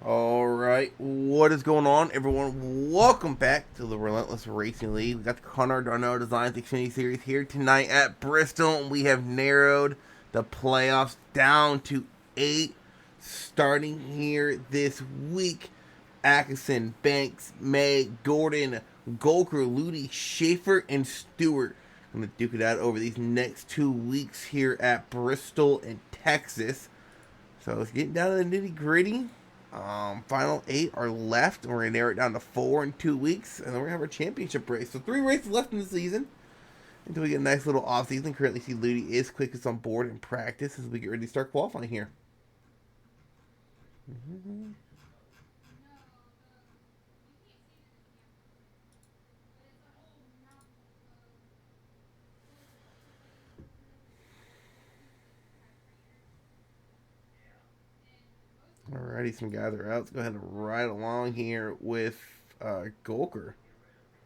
All right, what is going on, everyone? Welcome back to the Relentless Racing League. We got the Connor Darno Designs Xfinity Series here tonight at Bristol, and we have narrowed the playoffs down to 8, starting here this week. Atkinson, Banks, May, Gordon, Golker, Ludi, Schaefer, and Stewart. I'm going to duke it out over these next 2 weeks here at Bristol in Texas. So let's get down to the nitty gritty. Final 8 are left, and we're going to narrow it down to 4 in 2 weeks, and then we're going to have our championship race. So 3 races left in the season until we get a nice little off season. Currently see Ludi is quickest on board in practice as we get ready to start qualifying here. Alrighty, some guys are out. Let's go ahead and ride along here with Golker.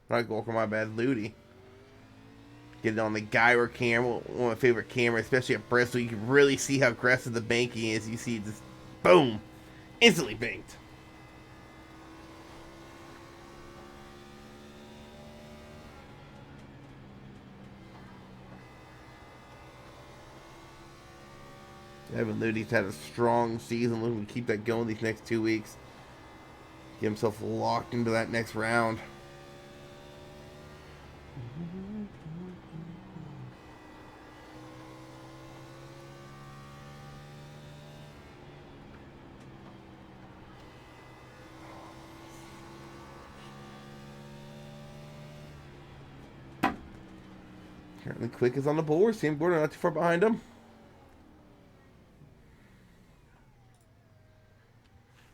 Not Golker, my bad, Ludi. Get it on the gyro camera, one of my favorite cameras, especially at Bristol. You can really see how aggressive the banking is. You see just boom, instantly banked. Evan Ludi's had a strong season. Looking to keep that going these next 2 weeks. Get himself locked into that next round. Currently quick is on the board. Sam Gordon not too far behind him.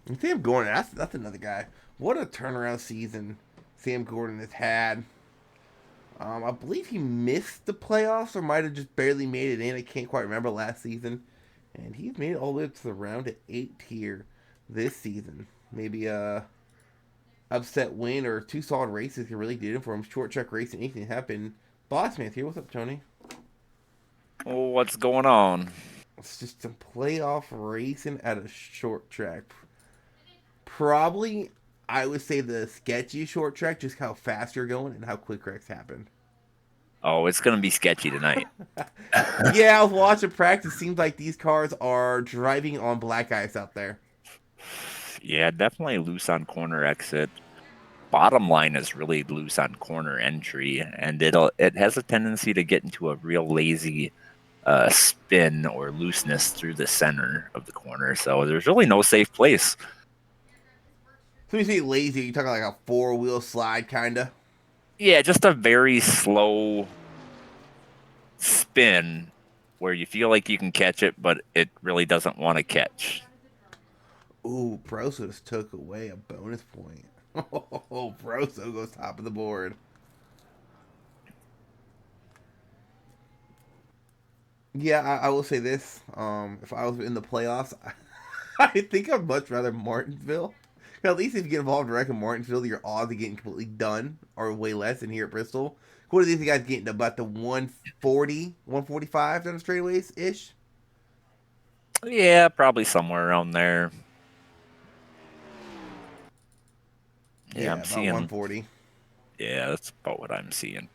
And Sam Gordon, that's another guy. What a turnaround season Sam Gordon has had. I believe he missed the playoffs or might have just barely made it in. I can't quite remember last season. And he's made it all the way up to the round of 8 here this season. Maybe a upset win or 2 solid races can really do it for him. Short track racing, anything happen. Bossman's here. What's up, Tony? Oh, what's going on? It's just some playoff racing at a short track. Probably, I would say the sketchy short track, just how fast you're going and how quick wrecks happen. Oh, it's gonna be sketchy tonight. Yeah, I was watching practice. Seems like these cars are driving on black ice out there. Yeah, definitely loose on corner exit. Bottom line is really loose on corner entry, and it has a tendency to get into a real lazy spin or looseness through the center of the corner. So there's really no safe place. So when you say lazy, you talking like a 4-wheel slide, kinda? Yeah, just a very slow spin where you feel like you can catch it, but it really doesn't want to catch. Ooh, Broso just took away a bonus point. Oh, Broso goes top of the board. Yeah, I will say this. If I was in the playoffs, I think I'd much rather Martinsville. At least if you get involved direct in Martinsville, your odds of getting completely done are way less than here at Bristol. What are these guys getting? About the 140, 145 down the straightaways ish? Yeah, probably somewhere around there. Yeah, Yeah, I'm about seeing. 140. Yeah, that's about what I'm seeing.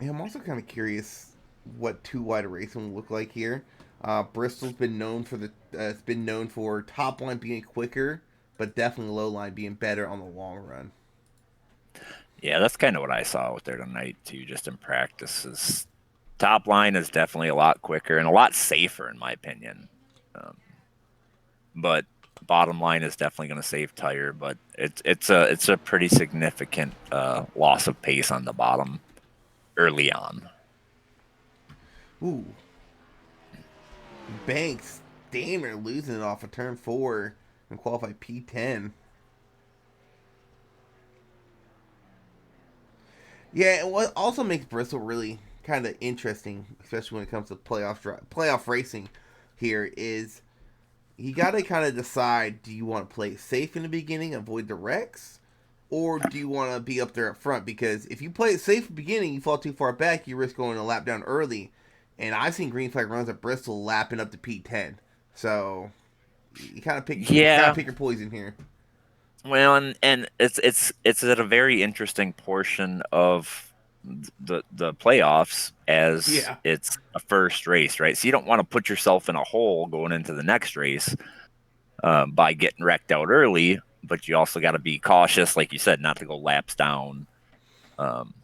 Yeah, I'm also kind of curious what too wide a racing will look like here. Bristol's been known for it's been known for top line being quicker, but definitely low line being better on the long run. Yeah, that's kind of what I saw out there tonight too, just in practice. Is top line is definitely a lot quicker and a lot safer in my opinion. Um, but bottom line is definitely going to save tire, but it's a pretty significant loss of pace on the bottom early on. Ooh, Banks, Damer losing it off of turn 4 and qualified P10. Yeah, and what also makes Bristol really kind of interesting, especially when it comes to playoff racing, here is you got to kind of decide: do you want to play safe in the beginning, avoid the wrecks, or do you want to be up there up front? Because if you play it safe in the beginning, you fall too far back, you risk going a lap down early. And I've seen green flag runs at Bristol lapping up to P10. So you kind of Yeah, pick your poison here. well, and it's at a very interesting portion of the playoffs as Yeah. it's a first race, right? So you don't want to put yourself in a hole going into the next race by getting wrecked out early, but you also got to be cautious, like you said, not to go laps down. Um,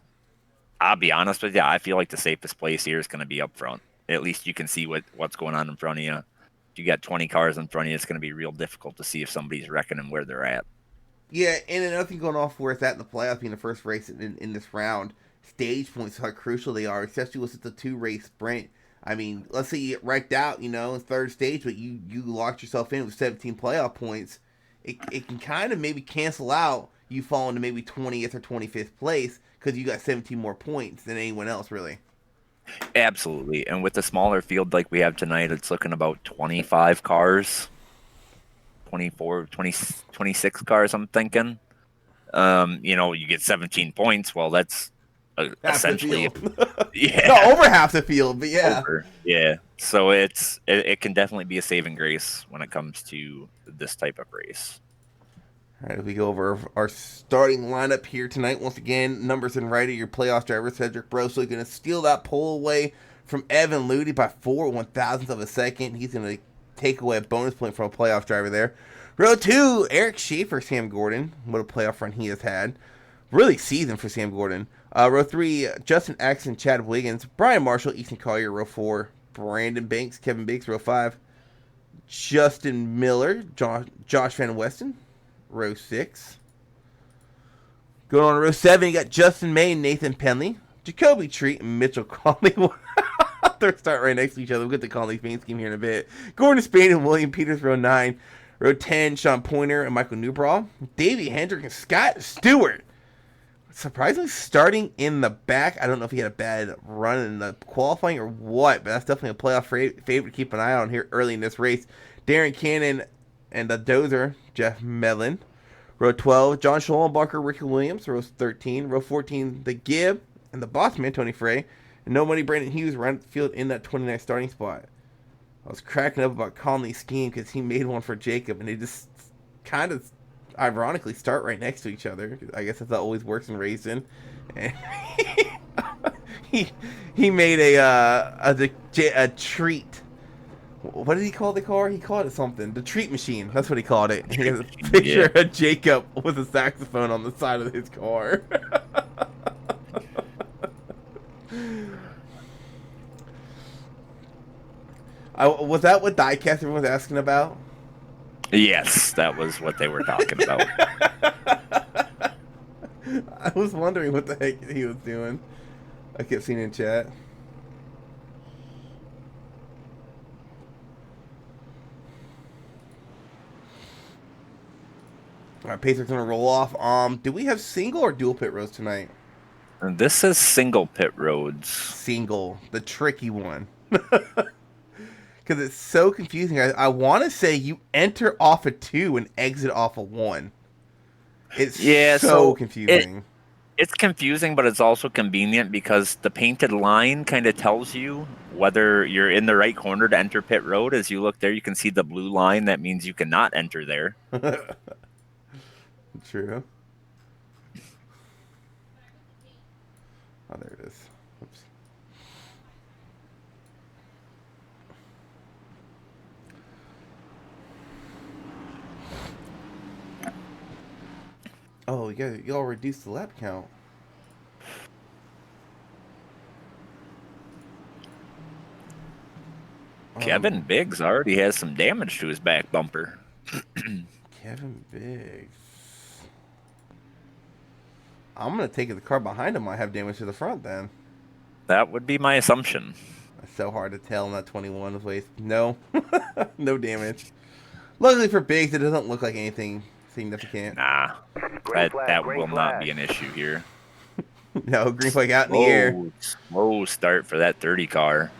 I'll be honest with you, I feel like the safest place here is going to be up front. At least you can see what's going on in front of you. If you got 20 cars in front of you, it's going to be real difficult to see if somebody's wrecking and where they're at. Yeah, and another thing going off where it's at in the playoff being the first race in this round, stage points, how crucial they are, especially with it's a 2-race sprint. I mean, let's say you get wrecked out, in third stage, but you locked yourself in with 17 playoff points. It can kind of maybe cancel out you falling to maybe 20th or 25th place because you got 17 more points than anyone else, really. Absolutely. And with a smaller field like we have tonight, it's looking about 25 cars, 24, 20, 26 cars, I'm thinking. You get 17 points. Well, that's Half the essentially, field. No, yeah, over half the field, but yeah. over. Yeah. So it can definitely be a saving grace when it comes to this type of race. All right, we go over our starting lineup here tonight. Once again, numbers and right of your playoff driver. Cedric Brosley going to steal that pole away from Evan Ludy by 4/1000th of a second. He's going to take away a bonus point from a playoff driver there. Row 2, Eric Schaefer, Sam Gordon. What a playoff run he has had. Really season for Sam Gordon. Row 3, Justin Axon, Chad Wiggins, Brian Marshall, Ethan Collier. Row 4, Brandon Banks, Kevin Biggs. Row 5, Justin Miller, Josh Van Weston. row 6. Going on to row 7, you got Justin May and Nathan Penley. Jacoby Treat and Mitchell Conley. They're starting right next to each other. We'll get the Conley paint scheme here in a bit. Gordon Spain and William Peters, row 9. Row 10, Sean Pointer and Michael Newbraw. Davey Hendrick and Scott Stewart. Surprisingly starting in the back. I don't know if he had a bad run in the qualifying or what, but that's definitely a playoff favorite to keep an eye on here early in this race. Darren Cannon and the Dozer, Jeff Mellon. Row 12, John Schollenbacher, Ricky Williams. Row 13. Row 14, the Gibb and the Bossman, Tony Frey. And no money, Brandon Hughes ran the field in that 29th starting spot. I was cracking up about Conley's scheme because he made one for Jacob, and they just kind of ironically start right next to each other. I guess that always works in racing. And he made a treat. What did he call the car? He called it something. The treat machine. That's what he called it. He has a picture of Jacob with a saxophone on the side of his car. Was that what Diecaster was asking about? Yes, that was what they were talking about. I was wondering what the heck he was doing. I kept seeing in chat. All right, Pacer's gonna roll off. Do we have single or dual pit roads tonight? And this is single pit roads. Single, the tricky one. Because it's so confusing. I want to say you enter off a 2 and exit off a 1. It's so confusing. It's confusing, but it's also convenient because the painted line kind of tells you whether you're in the right corner to enter pit road. As you look there, you can see the blue line. That means you cannot enter there. True. Oh, there it is. Oops. Oh, y'all reduced the lap count. Kevin Biggs already has some damage to his back bumper. Kevin Biggs. I'm going to take it the car behind him might have damage to the front then. That would be my assumption. It's so hard to tell in that 21 waste. No. No damage. Luckily for Biggs, it doesn't look like anything significant. Nah. That will not be an issue here. No, green flag out in the air. Slow start for that 30 car.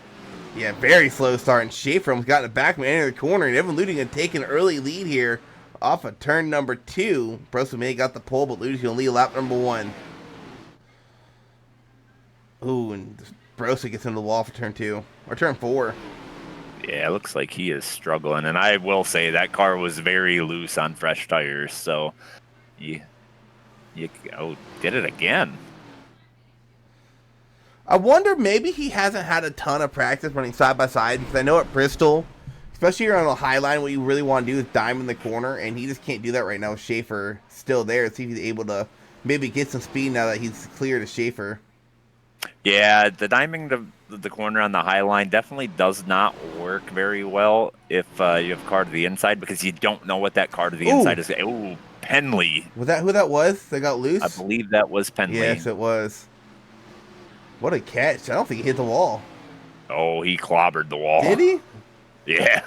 Yeah, very slow start. And Schaefer almost got in the back man in the corner. And Evan Luding had taken an early lead here off of turn number 2. Bristol may have got the pole, but Luding's going to lead lap number 1. Ooh, and Brosa gets into the wall for turn 2. Or turn 4. Yeah, it looks like he is struggling. And I will say that car was very loose on fresh tires. So, did it again. I wonder maybe he hasn't had a ton of practice running side by side, because I know at Bristol, especially here on the high line, what you really want to do is dime in the corner, and he just can't do that right now with Schaefer still there. See if he's able to maybe get some speed now that he's clear to Schaefer. Yeah, the diming the corner on the high line definitely does not work very well if you have car to the inside, because you don't know what that car to the inside is. Ooh, Penley. Was that who that was that got loose? I believe that was Penley. Yes, it was. What a catch. I don't think he hit the wall. Oh, he clobbered the wall. Did he? Yeah.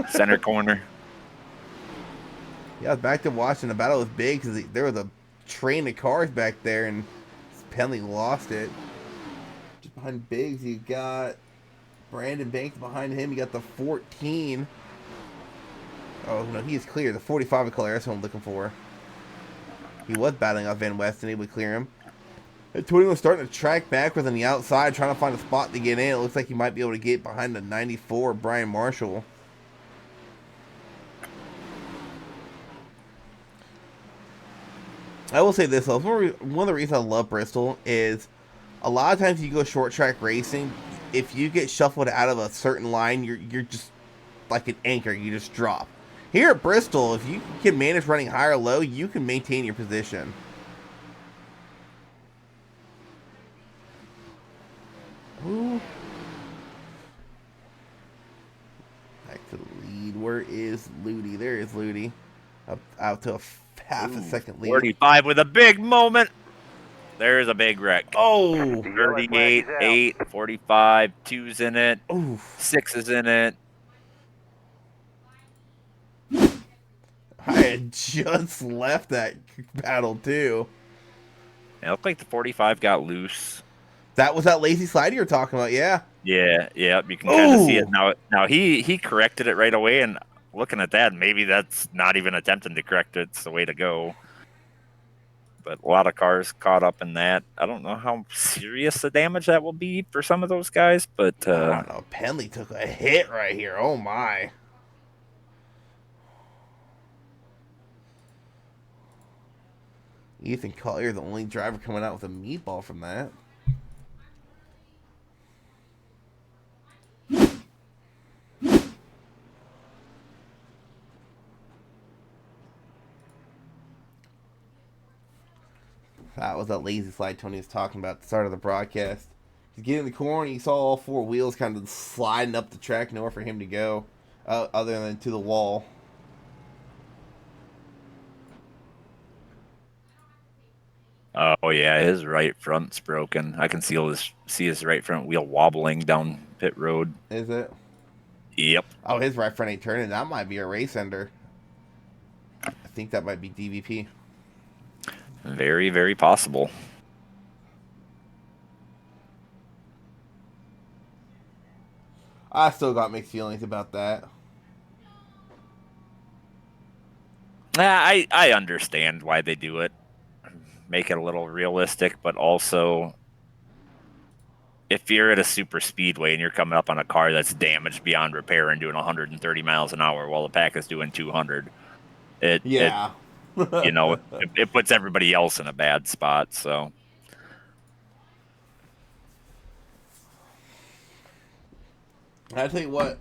Center corner. Yeah, I was back to watching the battle was big because there was a train of cars back there, and Penley lost it. Just behind Biggs, you got Brandon Banks behind him. You got the 14. Oh, no, he is clear. The 45 of color, that's what I'm looking for. He was battling off Van West, and he would clear him. And 20 was starting to track backwards on the outside, trying to find a spot to get in. It looks like he might be able to get behind the 94, Brian Marshall. I will say this, though. One of the reasons I love Bristol is a lot of times you go short track racing, if you get shuffled out of a certain line, you're just like an anchor. You just drop. Here at Bristol, if you can manage running high or low, you can maintain your position. Ooh. Back to the lead. Where is Ludi? There is Ludi. Up out to a half a second lead. 45 with a big moment. There's a big wreck. Oh, 38, 8, 45, 2's in it. oof. 6 is in it. I had just left that battle too. It looked like the 45 got loose. That was that lazy slide you were talking about, yeah. Yeah. You can kind of see it Oh, now. Now he corrected it right away, and looking at that, maybe that's not even attempting to correct it. It's the way to go. But a lot of cars caught up in that. I don't know how serious the damage that will be for some of those guys, but I don't know. Penley took a hit right here. Oh my. Ethan Collier, the only driver coming out with a meatball from that. That was that lazy slide Tony was talking about at the start of the broadcast. He's getting in the corner, he saw all four wheels kind of sliding up the track, nowhere for him to go, other than to the wall. oh yeah, his right front's broken. I can see his right front wheel wobbling down pit road. Is it? Yep. Oh, his right front ain't turning. That might be a race ender. I think that might be DVP. Very, very possible. I still got mixed feelings about that. I understand why they do it. Make it a little realistic, but also if you're at a super speedway and you're coming up on a car that's damaged beyond repair and doing 130 miles an hour while the pack is doing 200, it Yeah. you know it puts everybody else in a bad spot. So I tell you what,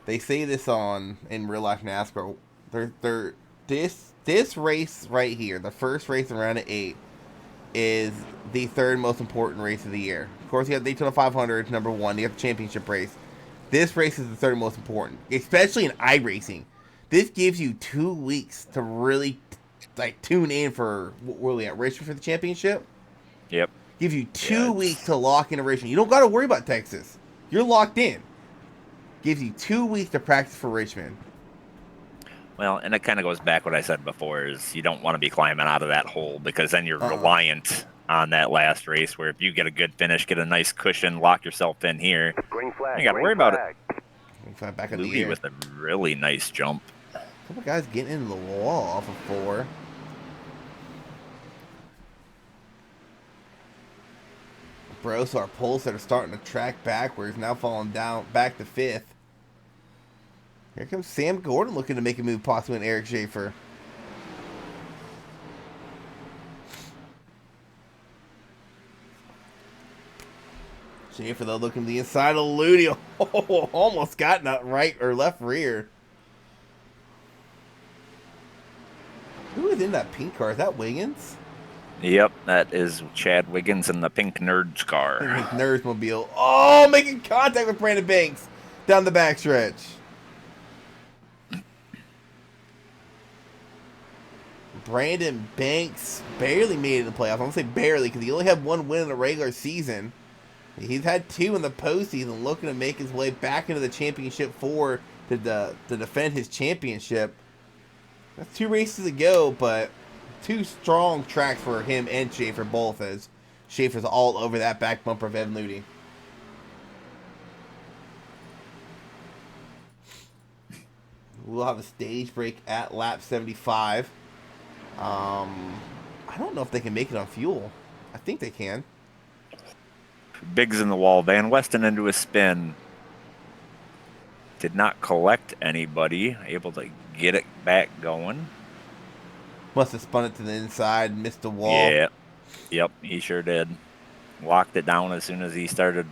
they say this on in real life NASCAR. They're this race right here, the first race in round of 8, is the third most important race of the year. Of course, you have the Daytona 500, number 1. You have the championship race. This race is the third most important, especially in iRacing. This gives you 2 weeks to really tune in for what we're really at Richmond for the championship. yep. Gives you 2 weeks to lock in a Richmond. You don't got to worry about Texas. You're locked in. Gives you 2 weeks to practice for Richmond. Well, and it kind of goes back what I said before is you don't want to be climbing out of that hole because then you're reliant on that last race where if you get a good finish, get a nice cushion, lock yourself in here, Green flag, you got to worry about it. Back in the Louis air. with a really nice jump. A couple guys getting into the wall off of 4. Bros, our pulls that are starting to track backwards, now falling down back to 5th. Here comes Sam Gordon looking to make a move, possibly in Eric Schaefer. Schaefer, though, looking to the inside of Ludi. Oh, almost got that right or left rear. Who is in that pink car? Is that Wiggins? Yep, that is Chad Wiggins in the pink Nerds car. Pink Nerds mobile. Oh, making contact with Brandon Banks down the backstretch. Brandon Banks barely made it in the playoffs. I'm going to say barely because he only had 1 win in the regular season. He's had 2 in the postseason, looking to make his way back into the championship 4 to defend his championship. That's 2 races to go, but 2 strong tracks for him and Schaefer both, as Schaefer's all over that back bumper of Evan Ludi. We'll have a stage break at lap 75. I don't know if they can make it on fuel. I think they can. Biggs in the wall. Van Weston into a spin. Did not collect anybody. Able to get it back going. Must have spun it to the inside, missed the wall. Yeah. Yep, he sure did. Locked it down as soon as he started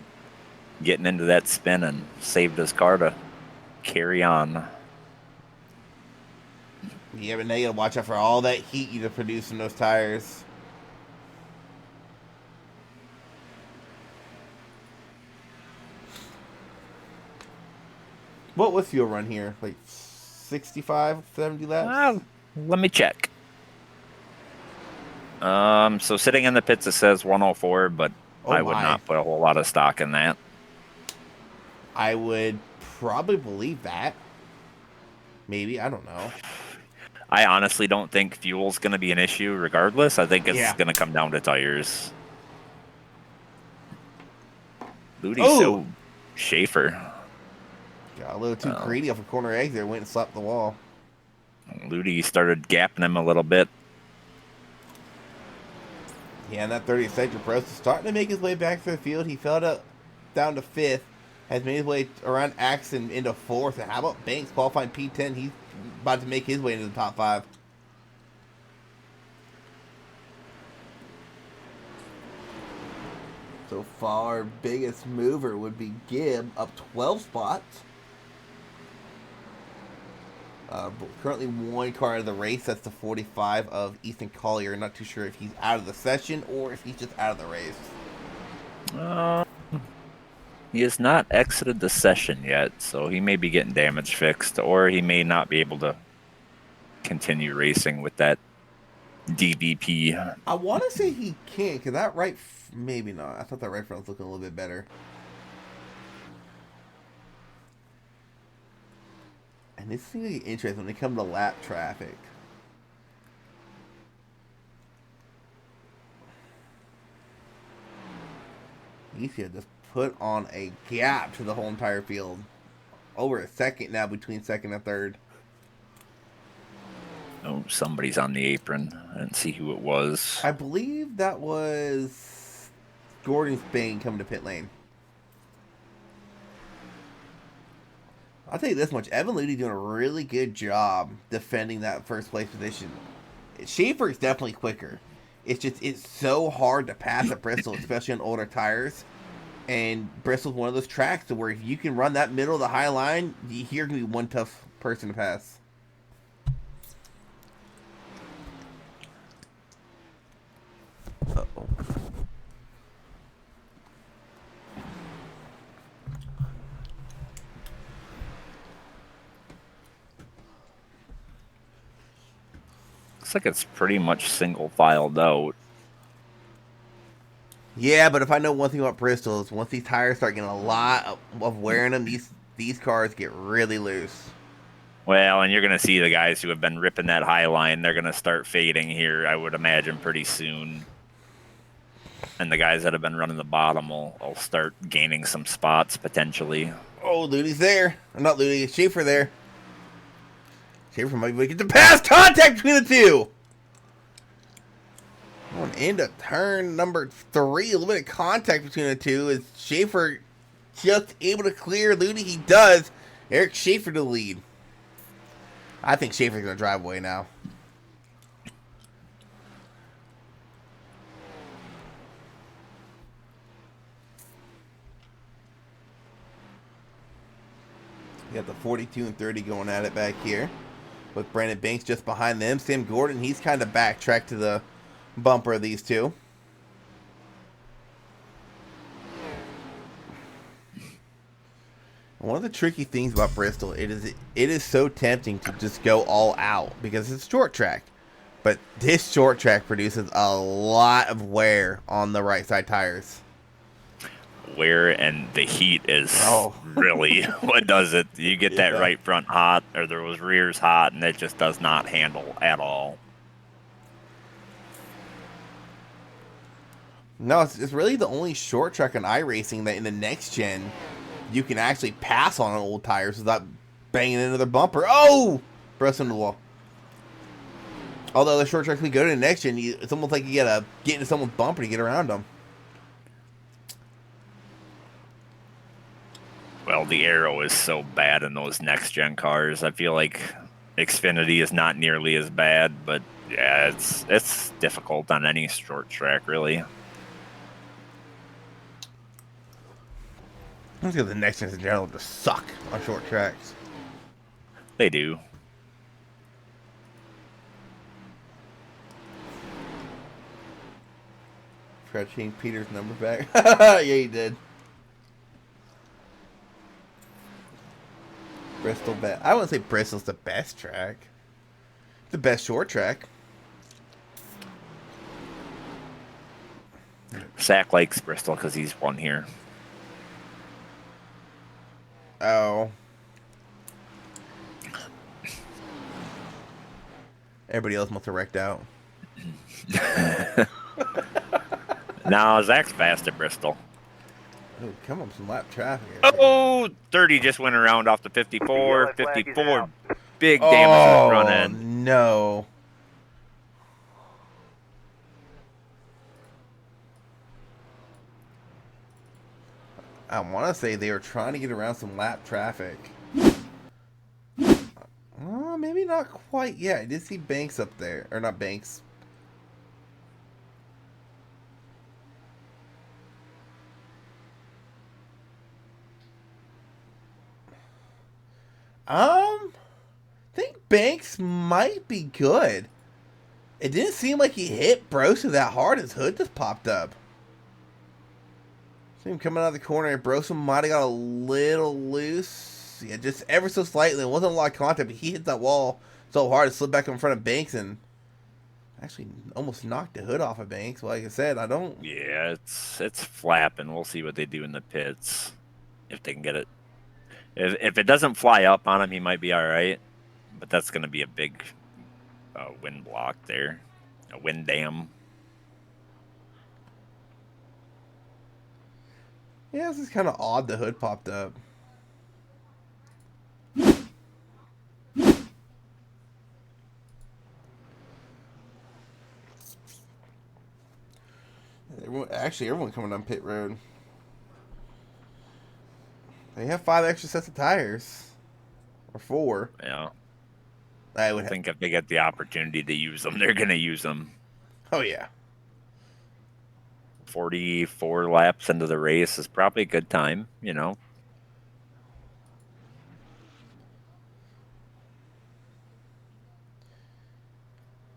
getting into that spin and saved his car to carry on. Yeah, but now you gotta watch out for all that heat you to produce in those tires. What was fuel run here? Like 65, 70 laps? Let me check. So sitting in the pits, it says 104, but Oh I would my. not put a whole lot of stock in that. I would probably believe that. Maybe, I don't know. I honestly don't think fuel's going to be an issue regardless. I think it's Yeah. going to come down to tires. Ludi's Oh! so Schaefer. Got a little too Well, greedy off a corner exit, went and slapped the wall. Ludi started gapping him a little bit. Yeah, and that 30th sector pro is starting to make his way back to the field. He fell down to 5th, has made his way around Axon into 4th. And how about Banks qualifying P10? He's about to make his way into the top 5. So far, biggest mover would be Gibb, up 12 spots. Currently one car out of the race. That's the 45 of Ethan Collier. Not too sure if he's out of the session or if he's just out of the race. Uh, he has not exited the session yet, so he may be getting damage fixed, or he may not be able to continue racing with that DVP. I want to say he can, because that right... Maybe not. I thought that right front was looking a little bit better. And this is going to be interesting when they come to lap traffic. Easier just put on a gap to the whole entire field. Over a second now between second and third. Oh, somebody's on the apron. I didn't see who it was. I believe that was Gordon Spain coming to pit lane. I'll tell you this much. Evan Ludi doing a really good job defending that first place position. Schaefer is definitely quicker. It's so hard to pass at Bristol, especially on older tires. And Bristol's one of those tracks to where if you can run that middle of the high line, you're going to be one tough person to pass. Uh-oh. Looks like it's pretty much single filed out. Yeah, but if I know one thing about Bristol is once these tires start getting a lot of wear in them, these cars get really loose. Well, and you're going to see the guys who have been ripping that high line, they're going to start fading here, I would imagine, pretty soon. And the guys that have been running the bottom will start gaining some spots, potentially. Oh, Ludi's there. Or not Ludi, it's Schaefer there. Schaefer might be able to get the pass contact between the two. Going into turn number 3, a little bit of contact between the two. Is Schaefer just able to clear Ludi? He does. Eric Schaefer to lead. I think Schaefer's going to drive away now. You got the 42 and 30 going at it back here. With Brandon Banks just behind them. Sam Gordon, he's kind of backtracked to the bumper of these two. One of the tricky things about Bristol, it is so tempting to just go all out because it's a short track. But this short track produces a lot of wear on the right side tires. Wear and the heat is really what does it. You get that right front hot, or those rears hot, and it just does not handle at all. No, it's really the only short track on iRacing that in the next gen you can actually pass on old tires without banging into their bumper. Oh! Press into the wall. Although the short tracks we go to the next gen, it's almost like you gotta get into someone's bumper to get around them. Well, the aero is so bad in those next gen cars. I feel like Xfinity is not nearly as bad, but yeah, it's difficult on any short track, really. I think the next gens in general just suck on short tracks. They do. Forgot to change Peter's number back. Yeah, he did. Bristol best. I wouldn't say Bristol's the best track. The best short track. Sack likes Bristol because he's won here. Oh. Everybody else must have wrecked out. Now Zach's fast at Bristol. Oh, come on, some lap traffic. Oh, 30 just went around off the 54. 54, big damage to the front end. Oh, no. I want to say they were trying to get around some lap traffic. Maybe not quite yet. I did see Banks up there. Or not Banks. I think Banks might be good. It didn't seem like he hit Brosu that hard. His hood just popped up. See him coming out of the corner. Brosu might have got a little loose. Yeah, just ever so slightly. It wasn't a lot of contact, but he hit that wall so hard it slid back in front of Banks and actually almost knocked the hood off of Banks. Well, like I said, I don't... Yeah, it's flapping. We'll see what they do in the pits. If they can get it. If it doesn't fly up on him, he might be all right. But that's going to be a big wind block there. A wind dam. Yeah, this is kind of odd the hood popped up. Everyone coming down pit road. They have 5 extra sets of tires. Or 4. Yeah. I would think if they get the opportunity to use them, they're going to use them. Oh, yeah. 44 laps into the race is probably a good time, you know.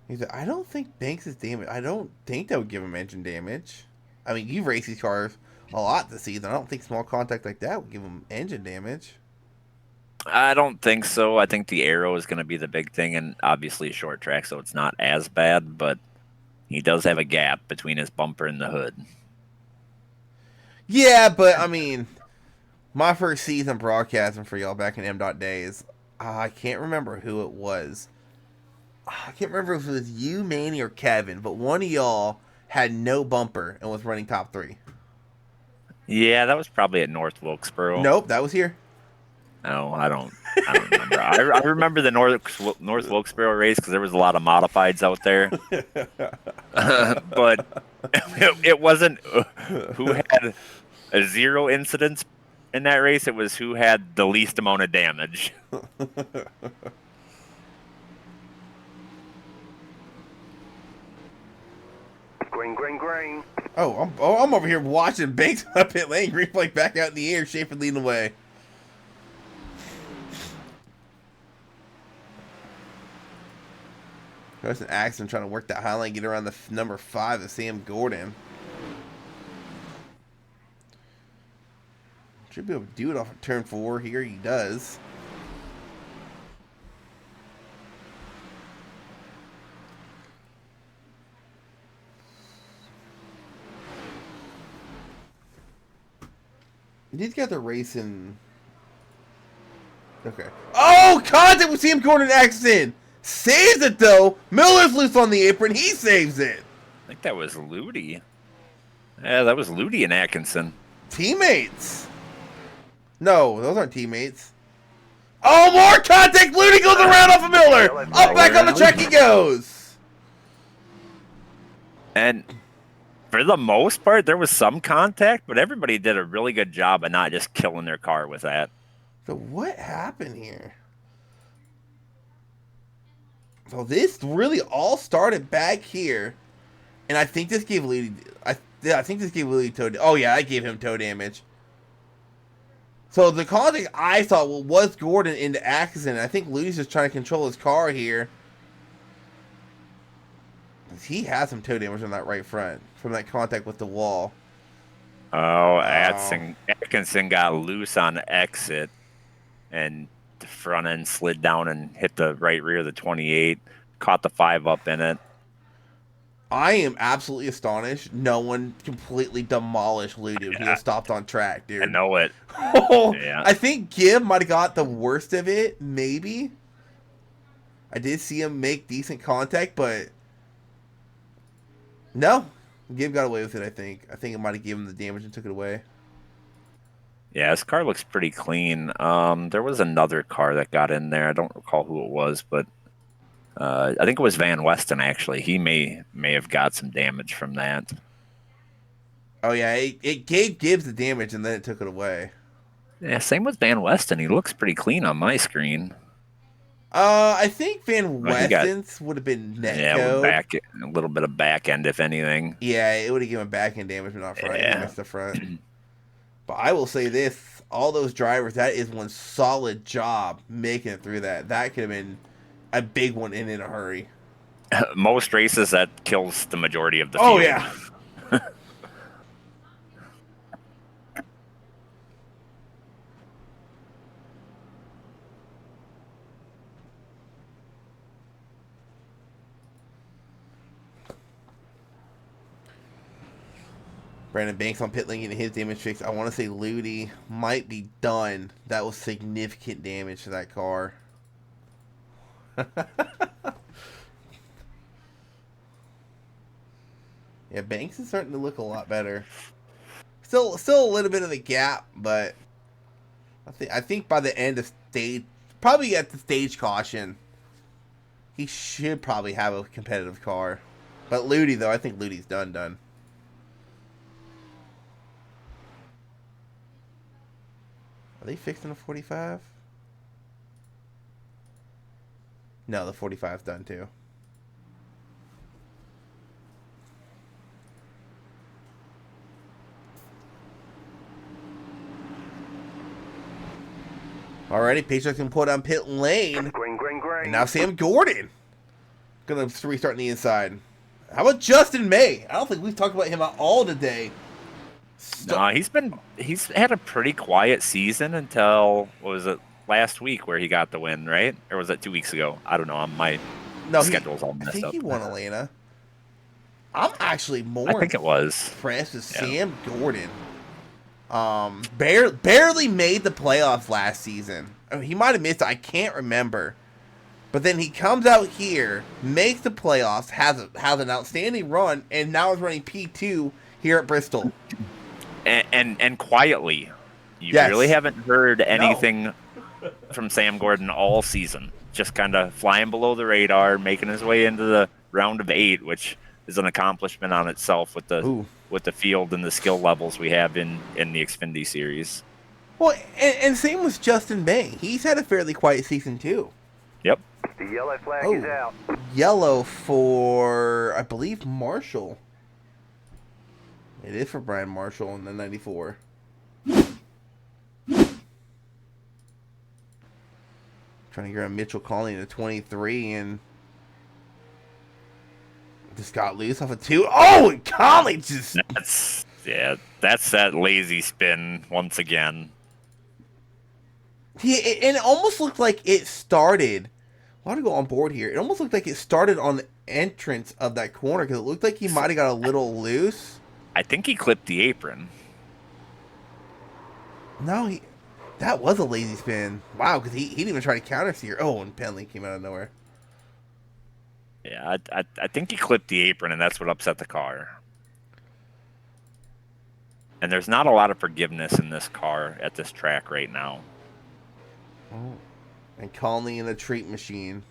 He said, I don't think Banks is damaged. I don't think that would give him engine damage. I mean, you've raced these cars a lot this season. I don't think small contact like that would give him engine damage. I don't think so. I think the aero is going to be the big thing, and obviously a short track, so it's not as bad, but he does have a gap between his bumper and the hood. Yeah, but, I mean, my first season broadcasting for y'all back in M. days, I can't remember who it was. I can't remember if it was you, Manny, or Kevin, but one of y'all had no bumper and was running top 3. Yeah, that was probably at North Wilkesboro. Nope, that was here. No, I don't remember. I remember the North Wilkesboro race because there was a lot of modifieds out there. But it wasn't who had a 0 incidents in that race. It was who had the least amount of damage. Green. Oh, I'm over here watching Banks on pit lane. Green flag back out in the air. Schaefer leading the way. There's an accident trying to work that high line, get around the number 5 of Sam Gordon. Should be able to do it off of turn 4 here. He does. These guys are racing. Okay. Oh, contact with Sam Gordon accident. Saves it though. Miller's loose on the apron. He saves it. I think that was Ludi. Yeah, that was Ludi and Atkinson. Teammates. No, those aren't teammates. Oh, more contact. Ludi goes around off of Miller. Up back on the track he goes. And for the most part, there was some contact, but everybody did a really good job of not just killing their car with that. So what happened here? So this really all started back here, and I think this gave Ludi. I think this gave Ludi toe. Oh yeah, I gave him toe damage. So the contact I saw was Gordon into accident. I think Ludi's just trying to control his car here. He has some toe damage on that right front from that contact with the wall. Oh, Atkinson got loose on the exit, and the front end slid down and hit the right rear of the 28. caught the 5 up in it. I am absolutely astonished. No one completely demolished Ludo when he was stopped on track, dude. I know it. Yeah. I think Gibb might have got the worst of it, maybe. I did see him make decent contact, but no. Gibb got away with it, I think. I think it might have given him the damage and took it away. Yeah, his car looks pretty clean. There was another car that got in there. I don't recall who it was, but I think it was Van Weston, actually. He may have got some damage from that. Oh, yeah, it gave Gibbs the damage, and then it took it away. Yeah, same with Van Weston. He looks pretty clean on my screen. I think Van Well, he got- Weston's would have been netcode. Yeah, with a little bit of back end, if anything. Yeah, it would have given back end damage, but not front. Yeah. He missed the front. But I will say this, all those drivers, that is one solid job making it through that. That could have been a big one in a hurry. Most races, that kills the majority of the field. Oh, yeah. Brandon Banks on pit lane getting his damage fixed. I want to say Ludi might be done. That was significant damage to that car. Yeah, Banks is starting to look a lot better. Still a little bit of a gap, but I think by the end of stage, probably at the stage caution, he should probably have a competitive car. But Ludi, though, I think Ludi's done. Are they fixing the 45? No, the 45's done too. Alrighty, Patriots can pull down pit lane. Green. And now Sam Gordon gonna restart on the inside. How about Justin May? I don't think we've talked about him at all today. No, he's had a pretty quiet season until, what was it, last week where he got the win, right? Or was that 2 weeks ago? I don't know. My schedule's all messed up. I think he won Atlanta. I'm actually more I think it was impressed with Sam Gordon. Barely made the playoffs last season. I mean, he might have missed it. I can't remember. But then he comes out here, makes the playoffs, has an outstanding run, and now is running P2 here at Bristol. And quietly, you Yes. really haven't heard anything from Sam Gordon all season. Just kind of flying below the radar, making his way into the round of 8, which is an accomplishment on itself with the field and the skill levels we have in the Xfinity series. Well, and same with Justin May. He's had a fairly quiet season too. Yep. The yellow flag is out. Yellow for, I believe, Marshall. It is for Brian Marshall in the 94. Trying to get around Mitchell Conley in the 23 and just got loose off of 2. Oh, and Conley just... That's that lazy spin once again. Yeah, and it almost looked like it started... I want to go on board here. It almost looked like it started on the entrance of that corner because it looked like he might have got a little loose. I think he clipped the apron. No, that was a lazy spin. Wow, because he didn't even try to counter steer. Oh, and penalty came out of nowhere. Yeah, I think he clipped the apron, and that's what upset the car. And there's not a lot of forgiveness in this car at this track right now. Oh. And Conley in the treat machine,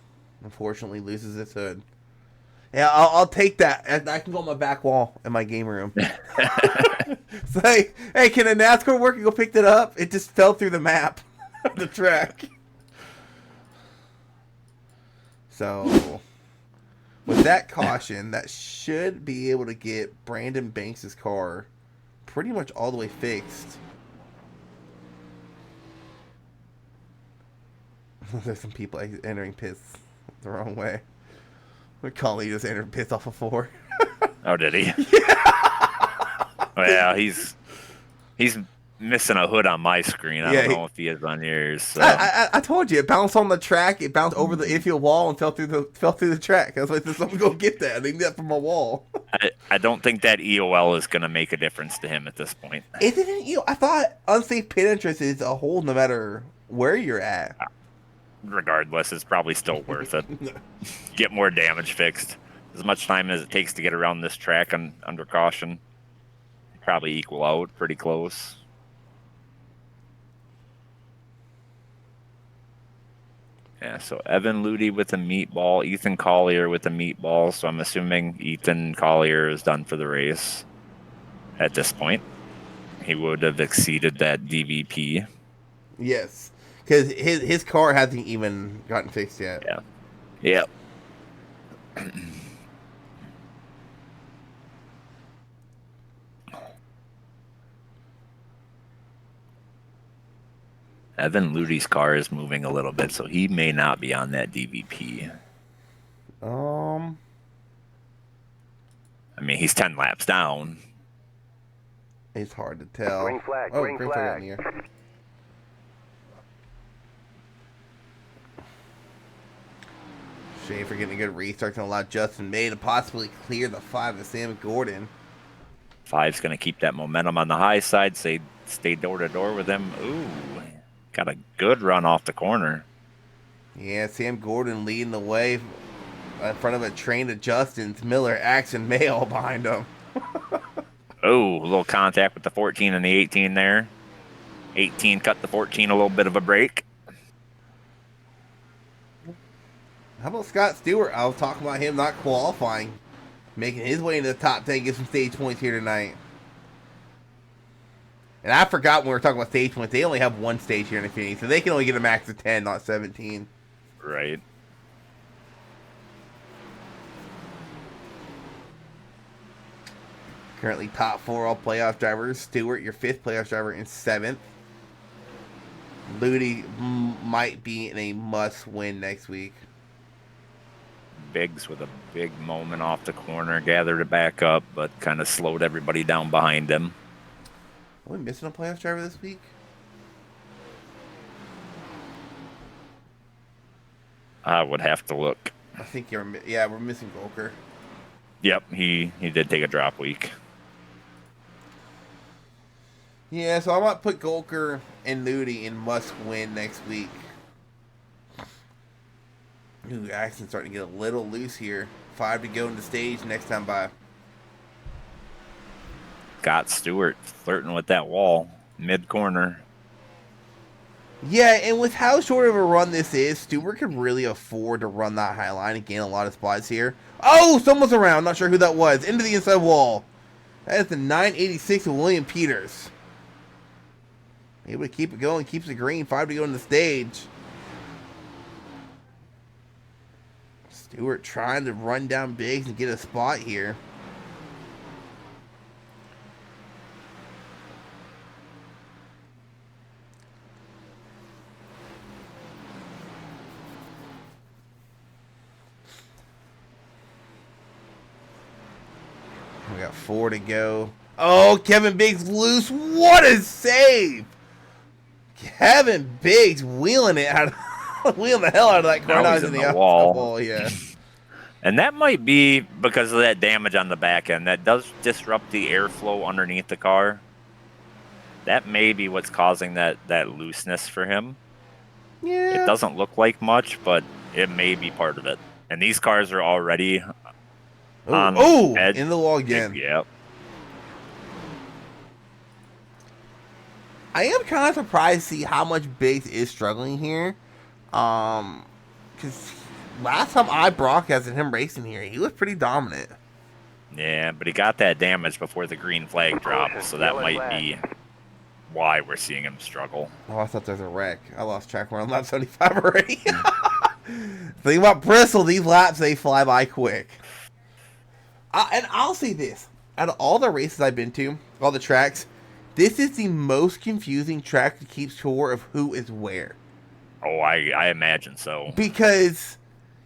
unfortunately, loses its hood. Yeah, I'll take that. I can go on my back wall in my game room. It's like, hey, can a NASCAR worker go pick that up? It just fell through the map of the track. So, with that caution, that should be able to get Brandon Banks' car pretty much all the way fixed. There's some people entering pits the wrong way. Conley just entered pits off of 4. Oh, did he? Yeah. Well, he's missing a hood on my screen. I Yeah, don't know if he is on yours. So. I told you, it bounced on the track. It bounced over the infield wall and fell through the track. I was like, "Someone go get that." I think that from a wall. I don't think that EOL is going to make a difference to him at this point. Isn't it? I thought unsafe pit entrance is a hold no matter where you're at. Regardless, it's probably still worth it. Get more damage fixed. As much time as it takes to get around this track under caution, probably equal out pretty close. Yeah, so Evan Ludy with a meatball, Ethan Collier with a meatball. So I'm assuming Ethan Collier is done for the race at this point. He would have exceeded that DVP. Yes, because his car hasn't even gotten fixed yet. Yeah. Yep. Evan Ludy's car is moving a little bit, so he may not be on that DVP. I mean, he's 10 laps down. It's hard to tell. Green flag, oh, green flag. flag. On here. Shame for getting a good restart to allow Justin May to possibly clear the 5 of Sam Gordon. 5's going to keep that momentum on the high side, stay door to door with him. Ooh, got a good run off the corner. Yeah, Sam Gordon leading the way in front of a train of Justin's. Miller, Action, May all behind him. Oh, a little contact with the 14 and the 18 there. 18 cut the 14 a little bit of a break. How about Scott Stewart? I was talking about him not qualifying, making his way into the top 10, get some stage points here tonight. And I forgot when we were talking about stage points, they only have one stage here in Xfinity, so they can only get a max of 10, not 17. Right. Currently top 4 all playoff drivers. Stewart, your 5th playoff driver, in 7th. Ludy might be in a must-win next week. Biggs with a big moment off the corner, gathered it back up, but kind of slowed everybody down behind him. Are we missing a playoff driver this week? I would have to look. I think we're missing Volker. Yep, he did take a drop week. Yeah, so I might put Golker and Ludy in must-win next week. Ooh, action's starting to get a little loose here. 5 to go in the stage next time by. Got Stewart flirting with that wall, mid-corner. Yeah, and with how short of a run this is, Stewart could really afford to run that high line and gain a lot of spots here. Oh, someone's around. Not sure who that was. Into the inside wall. That is the 986 of William Peters. Able to keep it going. Keeps it green. 5 to go in the stage. Stewart trying to run down Biggs and get a spot here. We got 4 to go. Oh, Kevin Biggs loose. What a save! Kevin Biggs wheeling it out of, wheeling the hell out of that car. Now he's in the wall. Yeah. And that might be because of that damage on the back end. That does disrupt the airflow underneath the car. That may be what's causing that looseness for him. Yeah. It doesn't look like much, but it may be part of it. And these cars are already on edge. In the wall again. Yep. I am kind of surprised to see how much Biggs is struggling here. Because last time I broadcasted him racing here, he was pretty dominant. Yeah, but he got that damage before the green flag dropped, so that might be why we're seeing him struggle. Oh, I thought there was a wreck. I lost track. We're on lap 75 already. Think about Bristol. These laps, they fly by quick. And I'll say this. Out of all the races I've been to, all the tracks, this is the most confusing track to keep score of who is where. Oh, I imagine so. Because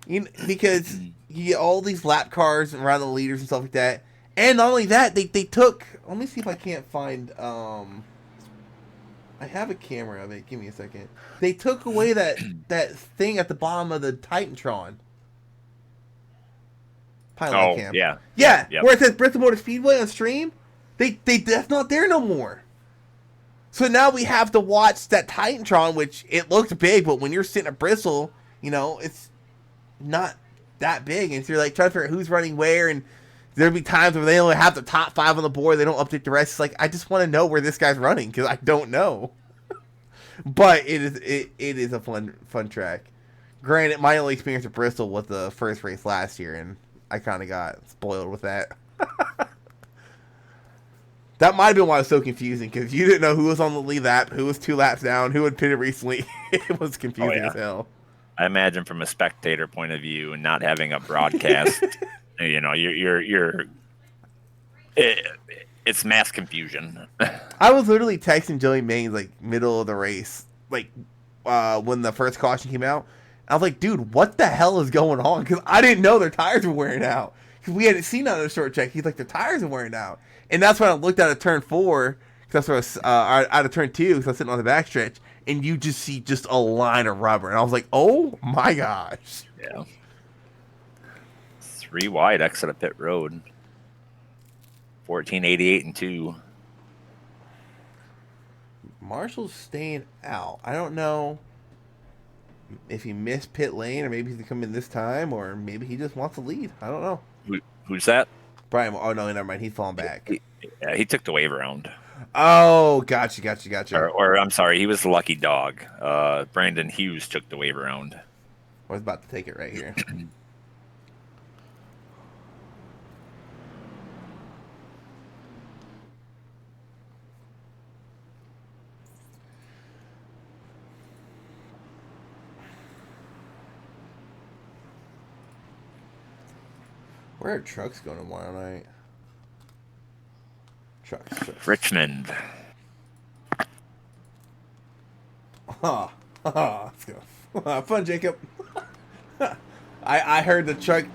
you get all these lap cars around the leaders and stuff like that. And not only that, they took... Let me see if I can't find... I have a camera of it. Give me a second. They took away that thing at the bottom of the Titantron. Pilot Oh, cam. yeah. Yeah, Yep. where it says Bristol Motor Speedway on stream, they that's not there no more. So now we have to watch that Titantron, which it looks big, but when you're sitting at Bristol, it's not that big, and so you're like trying to figure out who's running where, and there'll be times where they only have the top 5 on the board, they don't update the rest. It's like, I just want to know where this guy's running because I don't know. But it is a fun track. Granted, my only experience at Bristol was the first race last year, and I kind of got spoiled with that. That might have been why it was so confusing, because you didn't know who was on the lead lap, who was 2 laps down, who had pitted recently. It was confusing as hell. I imagine from a spectator point of view and not having a broadcast, it's mass confusion. I was literally texting Joey Maines like middle of the race, like when the first caution came out. I was like, dude, what the hell is going on? Because I didn't know their tires were wearing out. Because we hadn't seen on the short check. He's like, their tires are wearing out. And that's when I looked out of turn 4, because that's where I was, out of turn 2, because I was sitting on the backstretch, and you just see just a line of rubber. And I was like, oh my gosh. Yeah. 3 wide exit of pit road. 1488 and 2. Marshall's staying out. I don't know if he missed pit lane, or maybe he's coming this time, or maybe he just wants to lead. I don't know. Who's that? Brian. Oh no, never mind. He's falling back. He took the wave around. Oh, gotcha. Or I'm sorry, he was the lucky dog. Brandon Hughes took the wave around. I was about to take it right here. Where are trucks going tomorrow night? Trucks. Richmond. Let's go. Have fun, Jacob. I heard the truck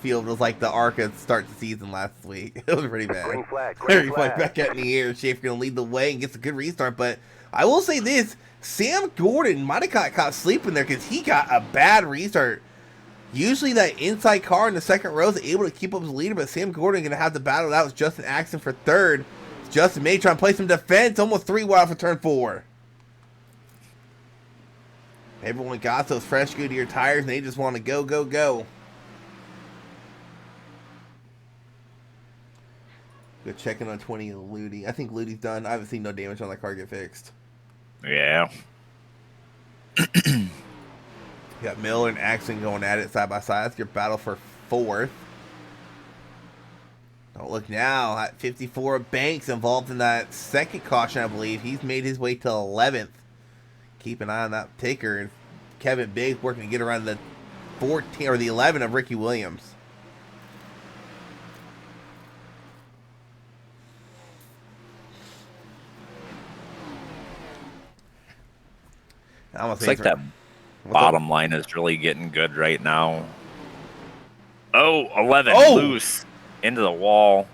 field was like the ARCA at the start of the season last week. It was pretty bad. Green flag. Green flag back out in the air. Schaefer gonna lead the way and gets a good restart. But I will say this: Sam Gordon might have got caught sleeping there because he got a bad restart. Usually that inside car in the second row is able to keep up his leader, but Sam Gordon going to have to battle it out with Justin Axon for third. Justin may try and play some defense, almost 3 wide for turn 4. Everyone got those fresh Goodyear tires, and they just want to go. Go checking on 20 and Ludi. I think Ludi's done. I haven't seen no damage on that car get fixed. Yeah. You got Miller and Axon going at it side by side. That's your battle for 4th. Don't look now. At 54, Banks involved in that second caution, I believe. He's made his way to 11th. Keep an eye on that ticker. And Kevin Biggs working to get around the 14 or the 11 of Ricky Williams. It's like that bottom line is really getting good right now. Oh, 11 loose into the wall.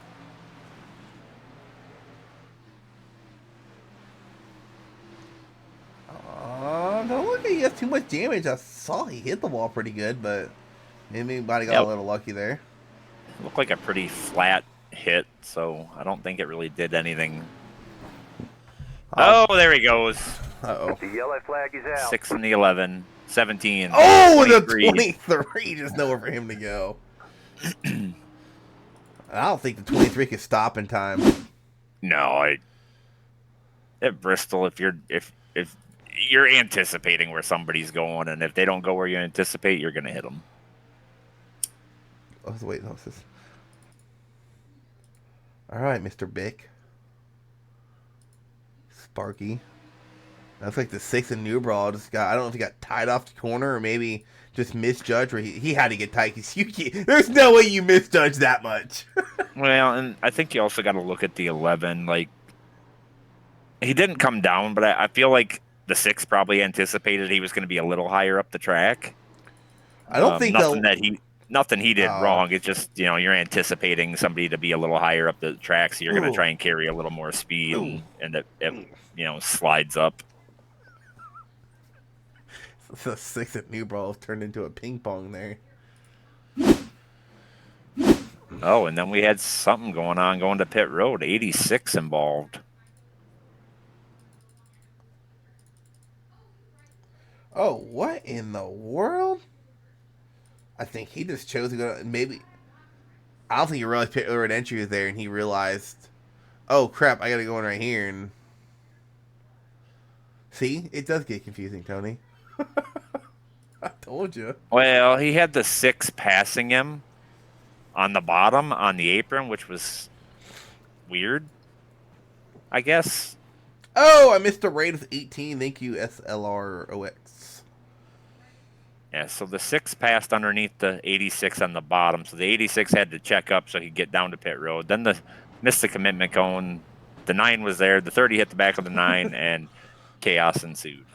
Don't look like he has too much damage. I saw he hit the wall pretty good, but maybe anybody got a little lucky there. Looked like a pretty flat hit, so I don't think it really did anything. Oh, there he goes. Uh-oh. The yellow flag is out. 6 and the 11, 17. Oh, 23. The 23. Just nowhere for him to go. I don't think the 23 could stop in time. No, at Bristol, if you're anticipating where somebody's going, and if they don't go where you anticipate, you're going to hit them. Oh, wait, no, this. All right, Mr. Bick. Sparky. That's like the 6 in New Brawl. Just got, I don't know if he got tied off the corner or maybe just misjudged, or he had to get tight because there's no way you misjudge that much. Well, and I think you also got to look at the 11. Like, he didn't come down, but I feel like the 6 probably anticipated he was going to be a little higher up the track. I don't think nothing that he nothing he did Oh. wrong. It's just, you're anticipating somebody to be a little higher up the track, so you're going to Ooh. try and carry a little more speed, Ooh. and it slides up. The 6 at New Brawl turned into a ping pong there. Oh, and then we had something going on going to pit road. 86 involved. Oh, what in the world? I think he just chose to go. Maybe I don't think he realized pit road entry was there, and he realized, oh crap, I got to go in right here. And see, it does get confusing, Tony. I told you. Well, he had the 6 passing him on the bottom on the apron, which was weird, I guess. Oh, I missed the rate of 18. Thank you, SLROX. Yeah, so the 6 passed underneath the 86 on the bottom. So the 86 had to check up so he could get down to pit road. Then missed the commitment cone. The 9 was there. The 30 hit the back of the 9, and chaos ensued.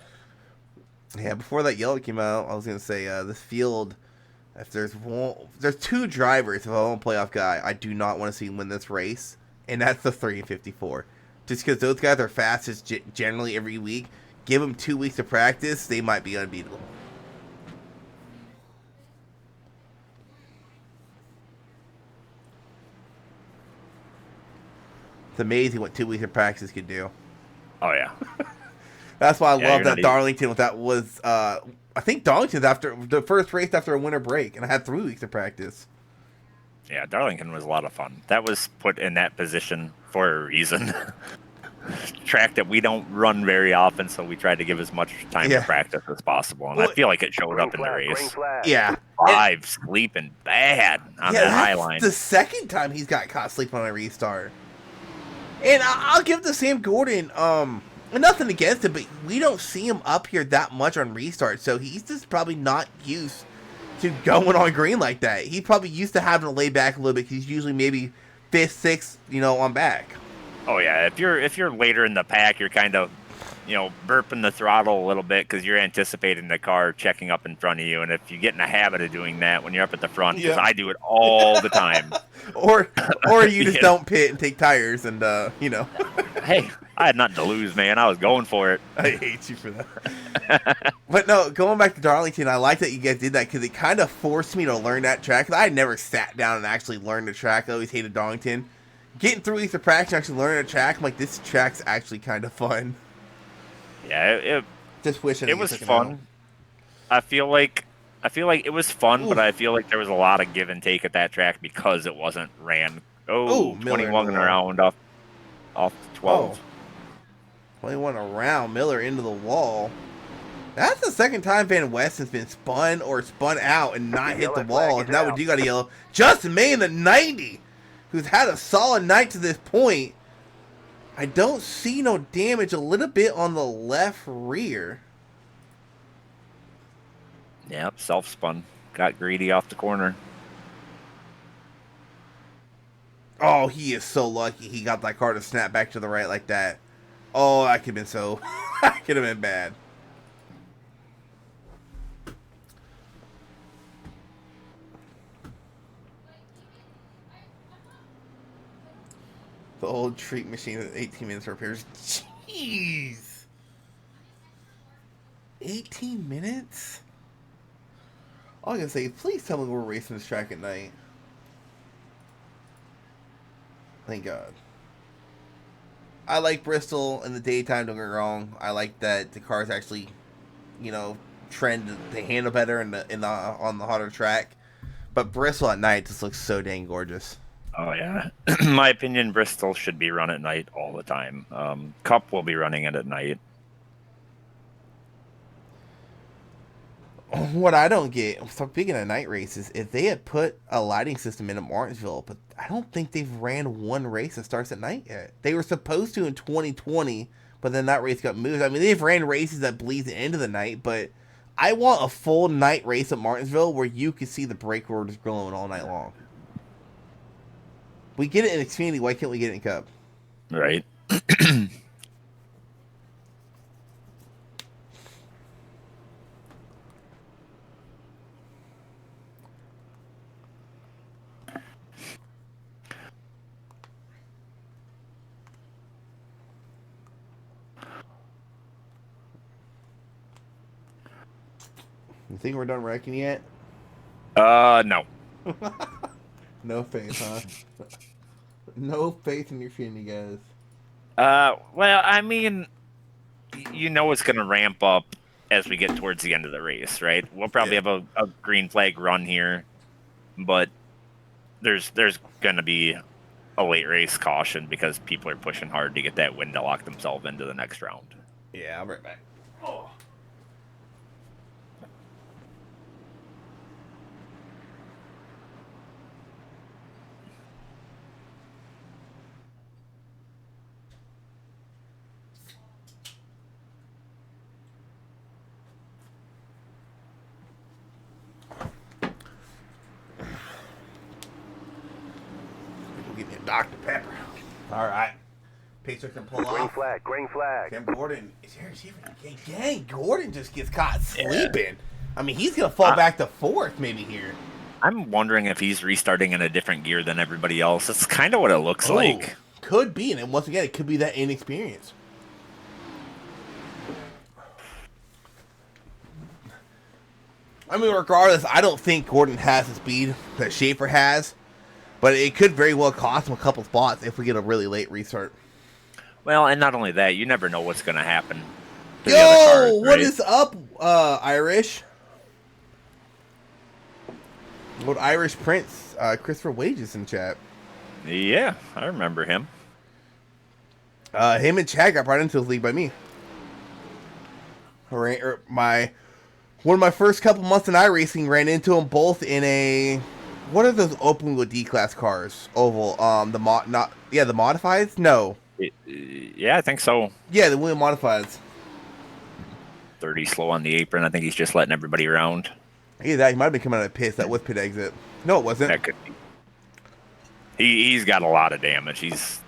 Yeah, before that yellow came out, I was gonna say this field. If there's 2 drivers, if I want a playoff guy, I do not want to see him win this race, and that's the 3 and 54. Just because those guys are fastest generally every week, give them 2 weeks of practice, they might be unbeatable. It's amazing what 2 weeks of practice can do. Oh, yeah. That's why I love that not Darlington. That was, I think Darlington's after the first race after a winter break, and I had 3 weeks of practice. Yeah, Darlington was a lot of fun. That was put in that position for a reason. Track that we don't run very often, so we tried to give as much time to practice as possible, and I feel like it showed up in the race. Yeah. 5 sleeping bad on that high line. The second time he's got caught sleeping on a restart. And I'll give the Sam Gordon, nothing against it, but we don't see him up here that much on restart, so he's just probably not used to going on green like that. He's probably used to having to lay back a little bit. He's usually maybe 5th, 6th, on back. Oh yeah, if you're later in the pack, you're kind of, burping the throttle a little bit because you're anticipating the car checking up in front of you, and if you get in a habit of doing that when you're up at the front, because I do it all the time. or you just don't pit and take tires and Hey, I had nothing to lose, man. I was going for it. I hate you for that. But no, going back to Darlington, I like that you guys did that because it kind of forced me to learn that track. I had never sat down and actually learned the track. I always hated Darlington. Getting 3 weeks of practice and actually learning the track, I'm like, this track's actually kind of fun. Yeah, just wishing it was fun. I feel like it was fun, but I feel like there was a lot of give and take at that track because it wasn't ran. 21 around off 12. 21 around, Miller into the wall. That's the second time Van West has been spun or spun out and not hit the wall. And now we do got a yellow. Justin May in the 90, who's had a solid night to this point. I don't see no damage. A little bit on the left rear. Yep, self-spun. Got greedy off the corner. Oh, he is so lucky he got that car to snap back to the right like that. Oh, that could have been so... that could have been bad. The old treat machine with 18 minutes for repairs. Jeez. 18 minutes? All I gotta say, please tell me we're racing this track at night. Thank God. I like Bristol in the daytime, don't get me wrong. I like that the cars actually, trend to handle better on the hotter track. But Bristol at night just looks so dang gorgeous. Oh yeah, in my opinion, Bristol should be run at night all the time. Cup will be running it at night. What I don't get, speaking of night races, if they had put a lighting system in at Martinsville, but I don't think they've ran one race that starts at night yet. They were supposed to in 2020, but then that race got moved. I mean, they've ran races that bleed into the night, but I want a full night race at Martinsville where you can see the brake orders glowing all night long. We get it in Xfinity, why can't we get it in Cup? Right. You think we're done wrecking yet? No. No faith, huh? No faith in your Xfinity guys. Well, I mean, you know it's going to ramp up as we get towards the end of the race, right? We'll probably have a green flag run here, but there's going to be a late race caution because people are pushing hard to get that win to lock themselves into the next round. Yeah, I'll be right back. Oh. Give me a Dr. Pepper. All right. Pacer can pull Green off. flag, green flag. Cam Gordon is here. Dang, Gordon just gets caught sleeping. Yeah. I mean, he's going to fall back to fourth maybe here. I'm wondering if he's restarting in a different gear than everybody else. That's kind of what it looks like. Could be. And once again, it could be that inexperience. I mean, regardless, I don't think Gordon has the speed that Schaefer has. But it could very well cost him a couple spots if we get a really late restart. Well, and not only that, you never know what's going to happen. Yo, cars, right? What is up, Irish? What Irish Prince, Christopher Wages in chat. Yeah, I remember him. Him and Chad got brought into the league by me. One of my first couple months in iRacing ran into them both in a... What are those open wheel D-class cars? Oval. The modifieds? No. Yeah, I think so. Yeah, the wheel modifieds. 30 slow on the apron. I think he's just letting everybody around. Either that, he might have been coming out of pits. That was pit exit. No, it wasn't. That could be. He's got a lot of damage. He's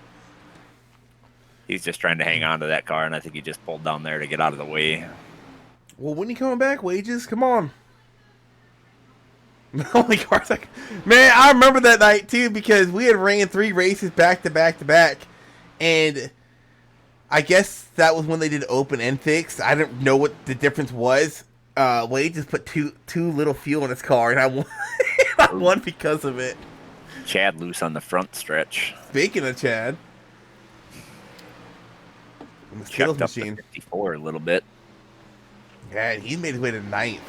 just trying to hang on to that car, and I think he just pulled down there to get out of the way. Well, when are you coming back, Wages? Come on. Only cars man, I remember that night too because we had ran 3 races back to back to back, and I guess that was when they did open and fixed. I didn't know what the difference was. Wade just put too little fuel in his car, and I won. I won because of it. Chad loose on the front stretch. Speaking of Chad, the skills machine 54 a little bit. Yeah, and he made his way to 9th.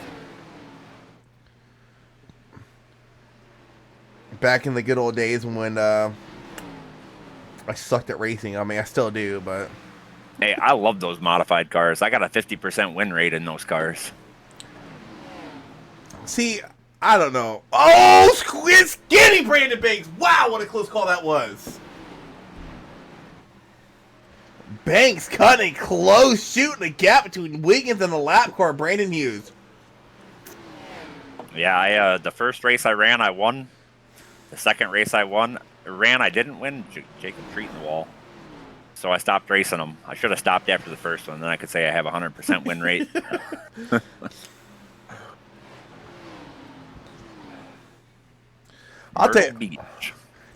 Back in the good old days when I sucked at racing. I mean, I still do, but... Hey, I love those modified cars. I got a 50% win rate in those cars. See, I don't know. Oh, skinny Brandon Banks. Wow, what a close call that was. Banks cutting close, shooting a gap between Wiggins and the lap car, Brandon Hughes. Yeah, the first race I ran, I won. The second race I ran, I didn't win. Jacob Treat in the wall. So I stopped racing them. I should have stopped after the first one. Then I could say I have a 100% win rate. I'll tell you.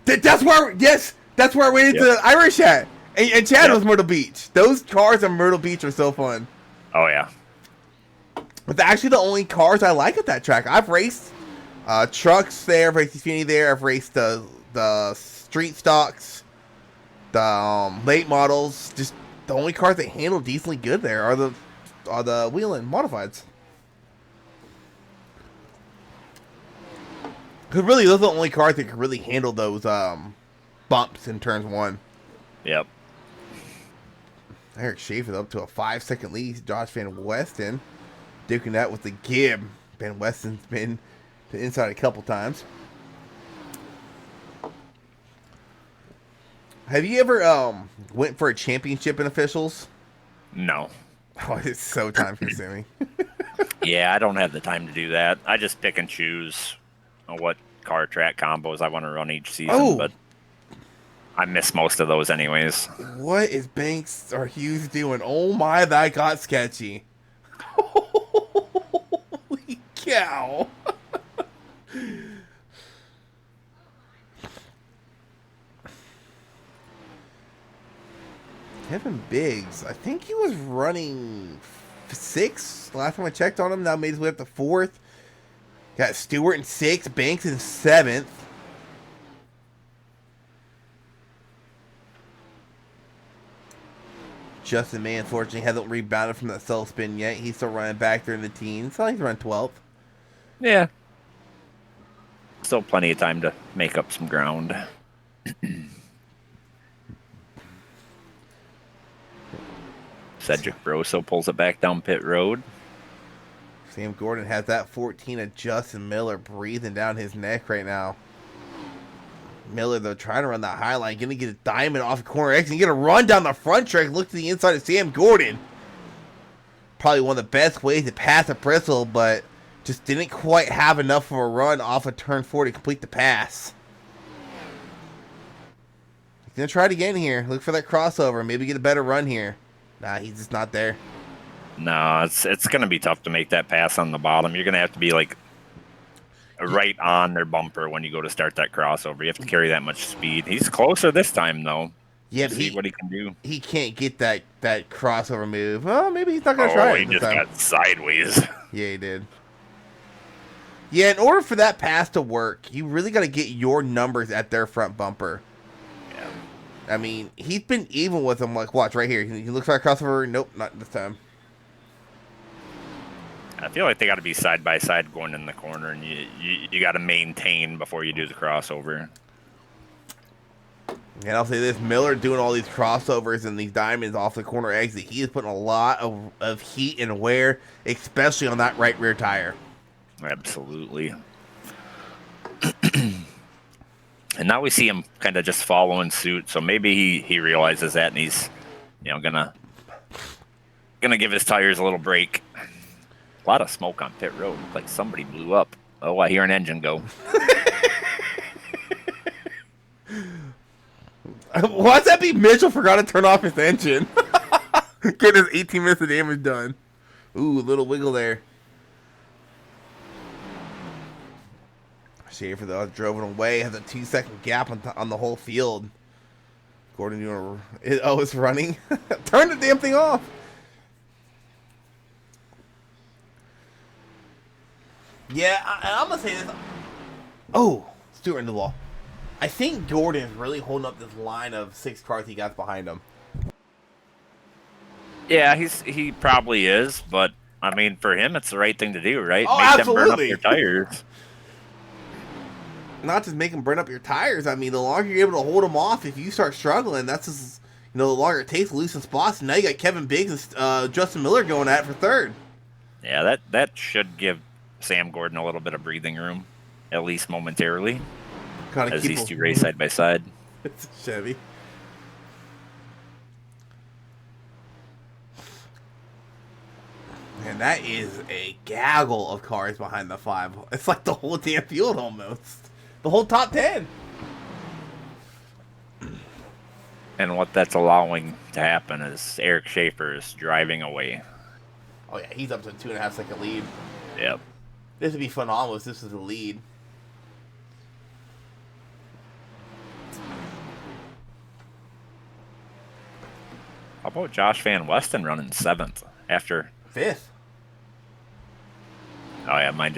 That's where, yes, that's where I went into the Irish at. And Chad was Myrtle Beach. Those cars in Myrtle Beach are so fun. Oh, yeah. But they're actually the only cars I like at that track. I've raced trucks there, I've raced Xfinity there, I've raced the street stocks, the late models. Just the only cars that handle decently good there are the Whelen modifieds. Because really, those are the only cars that can really handle those bumps in turns 1. Yep. Eric Schaefer up to a 5-second lead. Josh Van Weston duking that with the Gib. Van Weston's been to the inside a couple times. Have you ever went for a championship in officials? No. Oh, it's so time consuming. Yeah, I don't have the time to do that. I just pick and choose what car track combos I want to run each season, but I miss most of those anyways. What is Banks or Hughes doing? Oh my, that got sketchy. Holy cow. Kevin Biggs, I think he was running 6th. Last time I checked on him, now made his way up to 4th. Got Stewart in 6th, Banks in 7th. Justin May, unfortunately, hasn't rebounded from that self spin yet. He's still running back there in the teens. So he's running 12th. Yeah. Still plenty of time to make up some ground. Cedric Broso pulls it back down pit road. Sam Gordon has that 14 of Justin Miller breathing down his neck right now. Miller, though, trying to run that high line, going to get a diamond off the corner X and get a run down the front track. Look to the inside of Sam Gordon. Probably one of the best ways to pass at Bristol, but just didn't quite have enough of a run off of turn 4 to complete the pass. He's going to try it again here. Look for that crossover. Maybe get a better run here. Nah, he's just not there. No, it's going to be tough to make that pass on the bottom. You're going to have to be like right on their bumper when you go to start that crossover. You have to carry that much speed. He's closer this time, though. Yeah, see what he can do. He can't get that crossover move. Well, maybe he's not going to try it he this just time. got sideways. Yeah, he did. Yeah, in order for that pass to work, you really got to get your numbers at their front bumper. Yeah. I mean, he's been even with them. Like, watch right here. He looks like a crossover. Nope, not this time. I feel like they got to be side by side going in the corner, and you got to maintain before you do the crossover. And I'll say this, Miller doing all these crossovers and these diamonds off the corner exit, he is putting a lot of heat and wear, especially on that right rear tire. Absolutely. And now we see him kind of just following suit, so maybe he realizes that, and he's gonna give his tires a little break. A lot of smoke on pit road. Looks like somebody blew up. Oh, I hear an engine go. Why'd that be Mitchell forgot to turn off his engine? Get his 18 minutes of damage done. Ooh, a little wiggle there. Schaefer, though, drove it away. Has a 2-second gap on the whole field. Gordon, it's running. Turn the damn thing off. Yeah, I'm going to say this. Oh, Stewart in the wall. I think Gordon is really holding up this line of 6 cars he got behind him. Yeah, he probably is, but I mean, for him, it's the right thing to do, right? Oh, Make absolutely. them burn up their tires. Not just make them burn up your tires. I mean, the longer you're able to hold them off, if you start struggling, that's just, the longer it takes to loosen spots. And now you got Kevin Biggs and Justin Miller going at it for 3rd. Yeah, that should give Sam Gordon a little bit of breathing room, at least momentarily. As these two race side by side. It's a Chevy. And that is a gaggle of cars behind the 5. It's like the whole damn field almost. The whole top 10. And what that's allowing to happen is Eric Schaefer is driving away. Oh, yeah, he's up to a 2.5-second lead. Yep. This would be phenomenal if this is the lead. How about Josh Van Westen running 7th after 5th? Oh yeah, mine's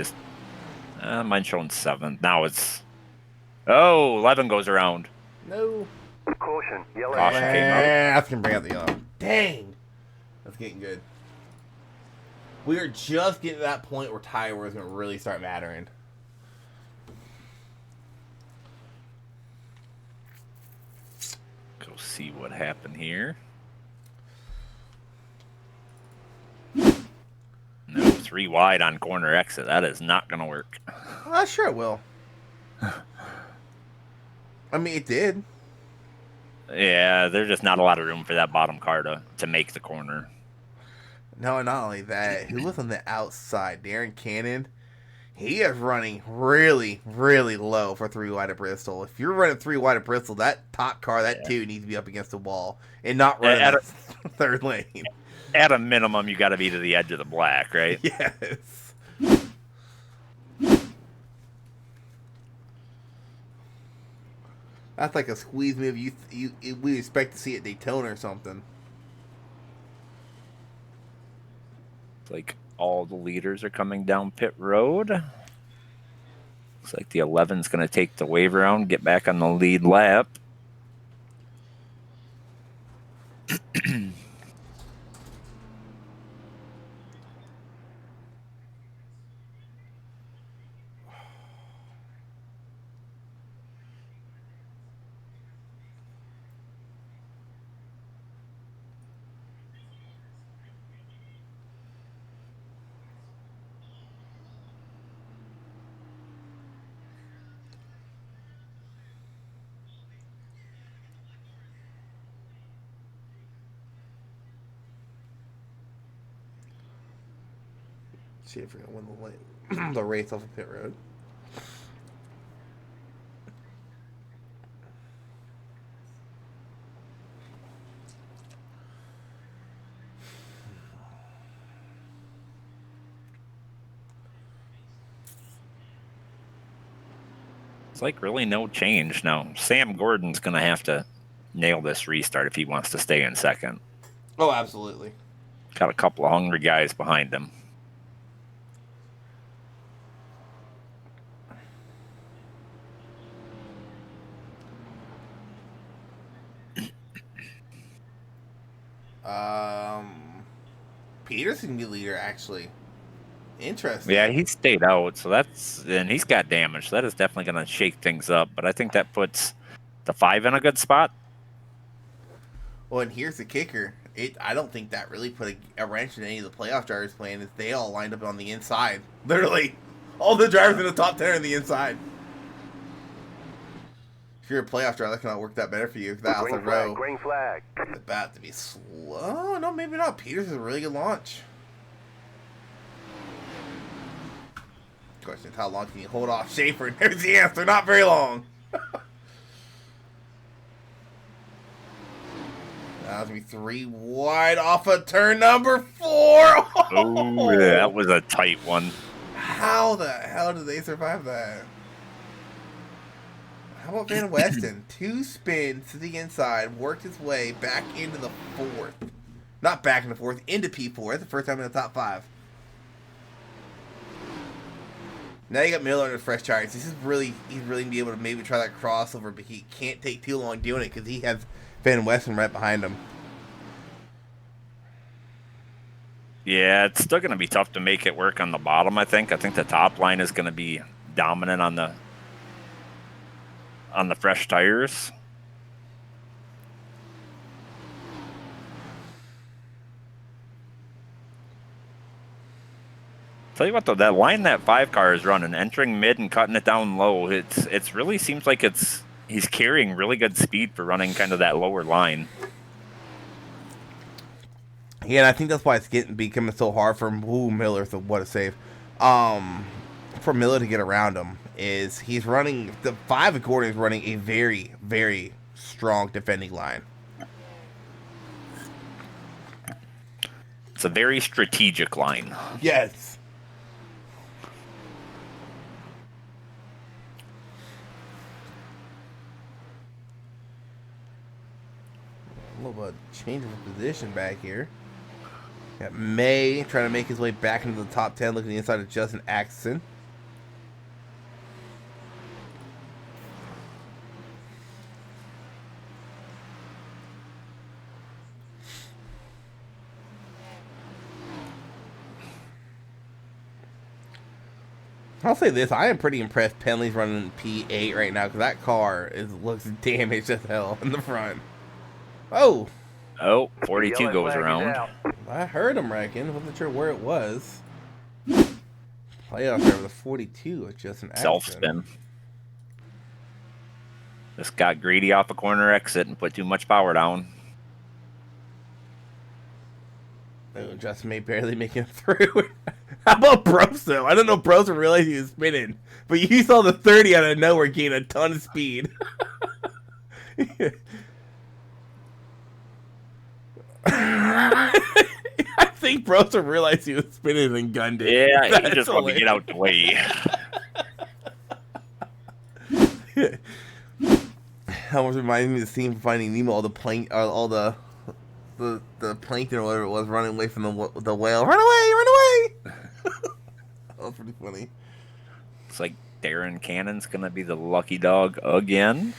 showing 7th. Now it's 11 goes around. No. Caution, yellow Caution flag. came out. That's going to bring out the yellow. Dang. That's getting good. We are just getting to that point where tire wear is going to really start mattering. Go see what happened here. No, 3 wide on corner exit. That is not going to work. Well, sure it will. I mean, it did. Yeah, there's just not a lot of room for that bottom car to make the corner. No, and not only that, who was on the outside? Darren Cannon. He is running really, really low for 3 wide at Bristol. If you're running 3 wide at Bristol, that top car, that 2 needs to be up against the wall and not running At the 3rd lane. At a minimum, you got to be to the edge of the black, right? Yes. That's like a squeeze move we expect to see at Daytona or something. like all the leaders are coming down pit road. Looks like the 11's going to take the wave around, get back on the lead lap. See if we're gonna win the race off of pit road. It's like really no change now. Sam Gordon's going to have to nail this restart if he wants to stay in second. Oh, absolutely. Got a couple of hungry guys behind him. Peterson can be leader, actually. Interesting. Yeah, he stayed out, and he's got damage. So that is definitely going to shake things up. But I think that puts the 5 in a good spot. Well, and here's the kicker. I don't think that really put a wrench in any of the playoff drivers' plan. Is they all lined up on the inside. Literally, all the drivers in the top 10 are on the inside. If you're a playoff driver, that cannot work that better for you. That outside row. Green flag. About to be slow. No, maybe not. Peters is a really good launch. Question is, how long can you hold off Schaefer? And there's the answer. Not very long. That's going to be 3 wide off of turn number 4. Oh, yeah, that was a tight one. How the hell did they survive that? How about Van Weston? 2 spins to the inside, worked his way back into the 4th. Not back into 4th, into P4. That's the first time in the top 5. Now you got Miller under fresh tires. He's really gonna be able to maybe try that crossover, but he can't take too long doing it because he has Van Weston right behind him. Yeah, it's still going to be tough to make it work on the bottom, I think. I think the top line is going to be dominant on the fresh tires. Tell you what, though, that line that 5 car is running, entering mid and cutting it down low, it's really seems like he's carrying really good speed for running kind of that lower line. Yeah, and I think that's why it's becoming so hard for Miller. So what a save! For Miller to get around him is he's running the 5 according is running a very, very strong defending line. It's a very strategic line. Yes. A little bit of change of position back here. Got May trying to make his way back into the top 10, looking inside of Justin Axson. I'll say this, I am pretty impressed Penley's running P8 right now, because that car looks damaged as hell in the front. Oh! Oh, 42 goes around. I heard him wrecking. Wasn't sure where it was. Playoff driver, the 42 with Justin Axson. Self-spin. Just got greedy off a corner exit and put too much power down. Oh, Justin May barely making it through. How about Broso? I don't know if Broso realized he was spinning, but you saw the 30 out of nowhere gain a ton of speed. I think Broso realized he was spinning and gunned it. Yeah, he just wanted to get out the way. That almost reminds me of the scene from Finding Nemo, all the plankton or whatever it was running away from the whale. Run away! Run away! funny. Looks like Darren Cannon's going to be the lucky dog again.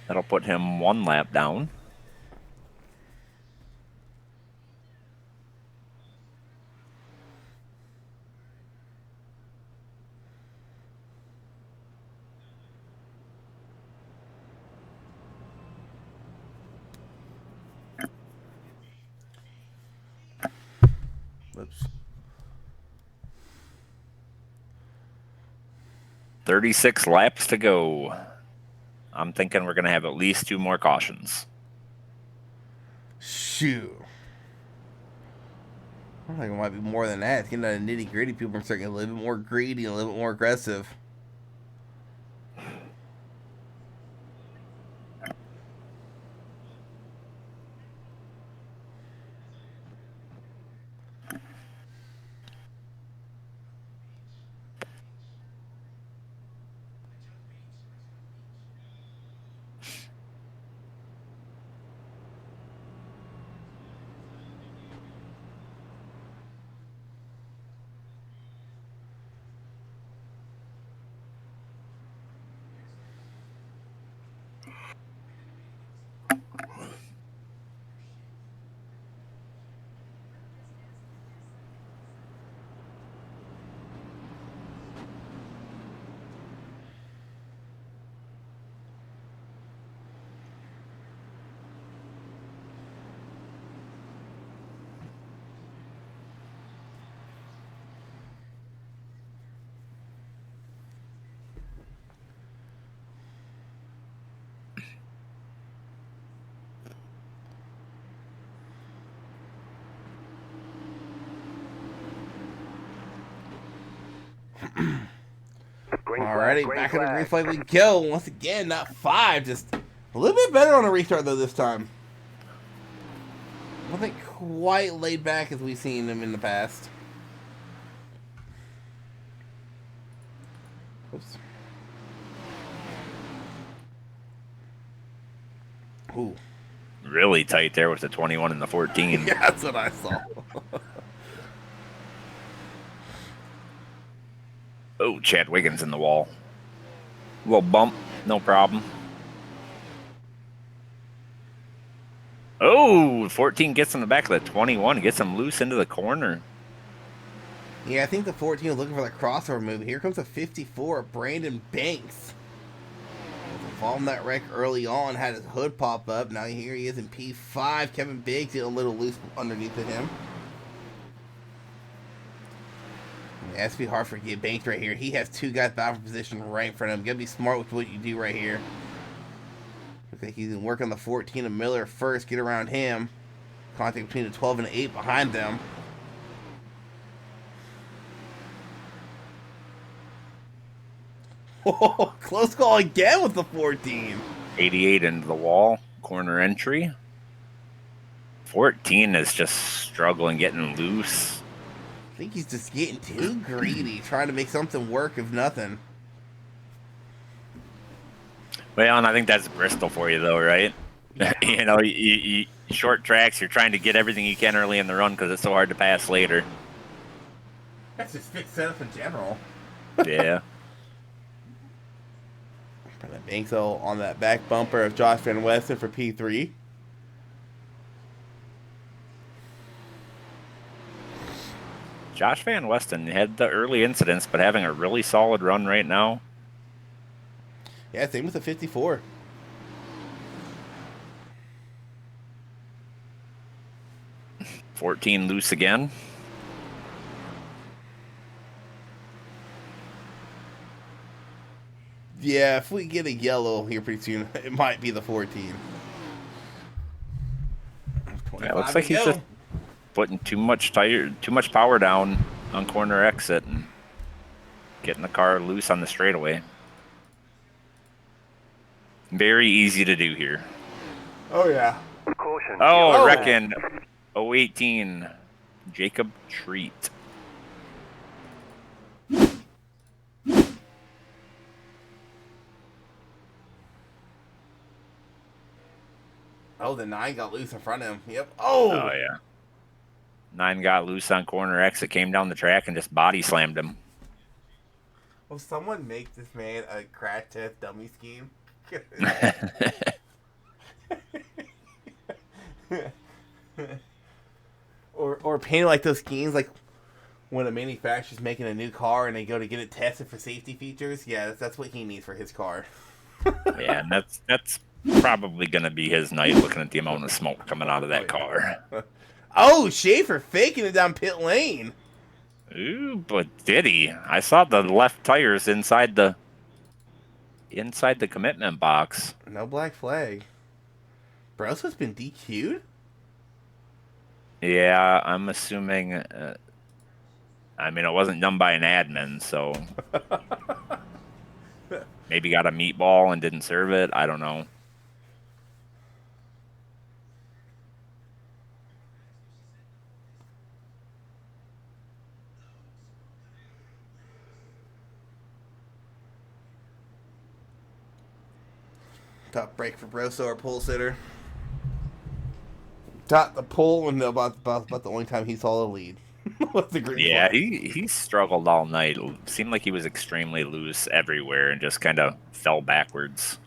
That'll put him 1 lap down. Oops. 36 laps to go. I'm thinking we're going to have at least 2 more cautions. Shoot. I think it might be more than that. It's getting to the nitty gritty. People are starting to get a little bit more greedy and a little bit more aggressive. Alrighty, back on the green flag we go. Once again, not 5, just a little bit better on a restart though this time. Wasn't quite laid back as we've seen him in the past. Oops. Ooh. Really tight there with the 21 and the 14. Yeah, that's what I saw. Oh, Chad Wiggins in the wall. Little bump, no problem. Oh, 14 gets in the back of the 21, gets him loose into the corner. Yeah, I think the 14 was looking for that crossover move. Here comes a 54, Brandon Banks. Following that wreck early on, had his hood pop up. Now here he is in P5. Kevin Biggs getting a little loose underneath of him. It has to be hard for to get Banks right here. He has 2 guys battling for position right in front of him. You gotta be smart with what you do right here. Looks like he's gonna work on the 14 of Miller first, get around him. Contact between the 12 and the 8 behind them. Oh, close call again with the 14. 88 into the wall, corner entry. 14 is just struggling, getting loose. I think he's just getting too greedy, trying to make something work of nothing. Well, and I think that's Bristol for you, though, right? Yeah. You know, you short tracks, you're trying to get everything you can early in the run because it's so hard to pass later. That's just fixed setup in general. Yeah. Banks on that back bumper of Josh Van Westen for P3. Josh Van Westen had the early incidents, but having a really solid run right now. Yeah, same with the 54. $14 loose again. Yeah, if we get a yellow here pretty soon, it might be the 14. Yeah, it looks like he's just putting too much power down on corner exit and getting the car loose on the straightaway. Very easy to do here. Oh, yeah. Caution. Oh, I reckon 018, Jacob Treat. Oh, the 9 got loose in front of him. Yep. Oh Yeah. 9 got loose on corner exit, came down the track and just body slammed him. Will someone make this man a crash test dummy scheme? or paint it like those schemes, like when a manufacturer's making a new car and they go to get it tested for safety features. Yeah, that's what he needs for his car. Yeah, and that's probably going to be his night, looking at the amount of smoke coming out of that car. Oh, Schaefer faking it down pit lane. Ooh, but did he? I saw the left tires inside the commitment box. No black flag. Brosso's been DQ'd? Yeah, I'm assuming. I mean, it wasn't done by an admin, so maybe got a meatball and didn't serve it. I don't know. Top break for Brosso, our pole sitter. Top the pole and about the only time he saw the lead. Yeah, he struggled all night. Seemed like he was extremely loose everywhere and just kind of fell backwards.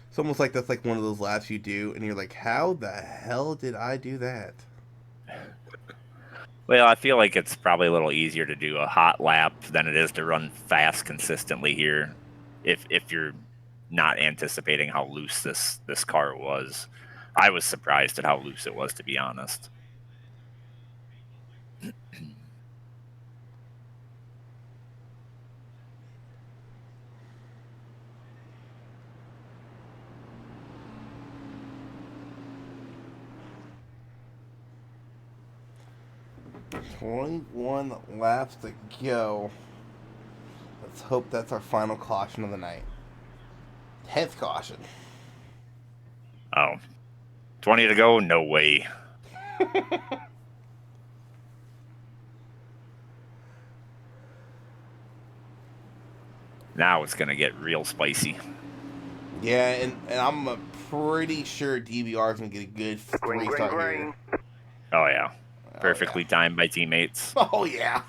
It's almost like that's like one of those laps you do, and you're like, how the hell did I do that? Well, I feel like it's probably a little easier to do a hot lap than it is to run fast consistently here, if you're not anticipating how loose this car was. I was surprised at how loose it was, to be honest. "21 laps to go. Let's hope that's our final caution of the night. 10th caution." Oh, 20 to go? No way. Now it's going to get real spicy. Yeah, and I'm pretty sure DVR is going to get a good restart here. Oh, yeah. Perfectly timed by teammates. Oh, yeah.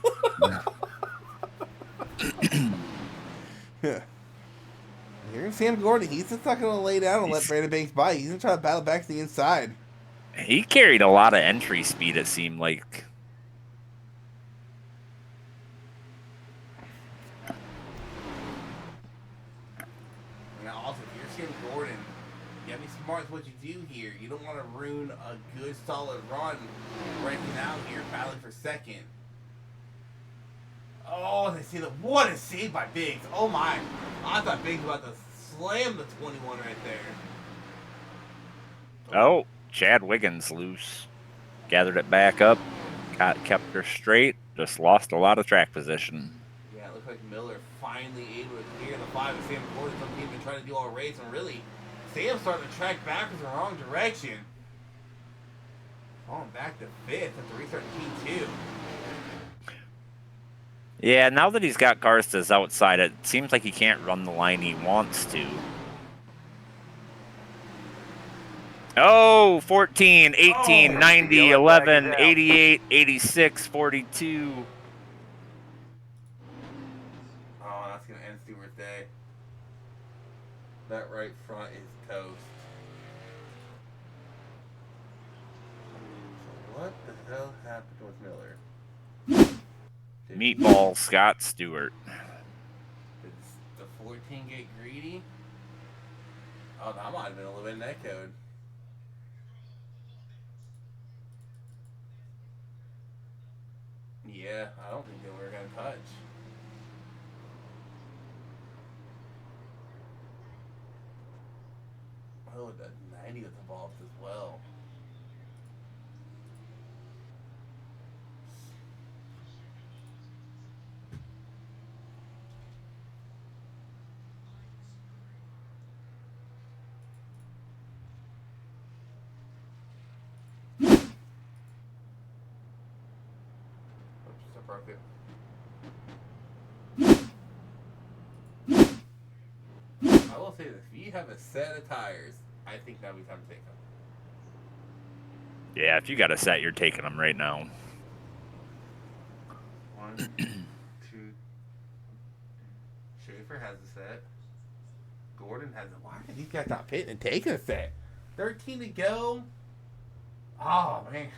Here's Sam Gordon. He's just not going to lay down and let Brandon Banks by. He's going to try to battle back to the inside. He carried a lot of entry speed, it seemed like. Now, also, if you're Sam Gordon, you gotta be smart with what you do here. You don't want to ruin a good, solid run breaking out here, battling for second. Oh, they see what a save by Biggs. Oh my. I thought Biggs was about to slam the 21 right there. Oh, Chad Wiggins loose. Gathered it back up. Kept her straight. Just lost a lot of track position. Yeah, it looks like Miller finally able to clear the 5 and Sam Gordon. Some people been trying to do all race, and really, Sam's starting to track backwards in the wrong direction. Falling back to 5th at the restart P2. Yeah, now that he's got cars to his outside, it seems like he can't run the line he wants to. Oh, 14, 18, 90, 11, 88, 86, 42. Oh, that's going to end Stewart's day. That right front is toast. So what the hell happened with Miller? Meatball Scott Stewart. Did the 14 get greedy? Oh, that might have been a little bit net code. Yeah, I don't think they were going to touch. Oh, the 90 was involved as well. I will say this: if you have a set of tires, I think that would be time to take them. Yeah, if you got a set, you're taking them right now. One, two. Schaefer has a set. Gordon has a. Why are these guys not pitting and taking a set? 13 to go. Oh man,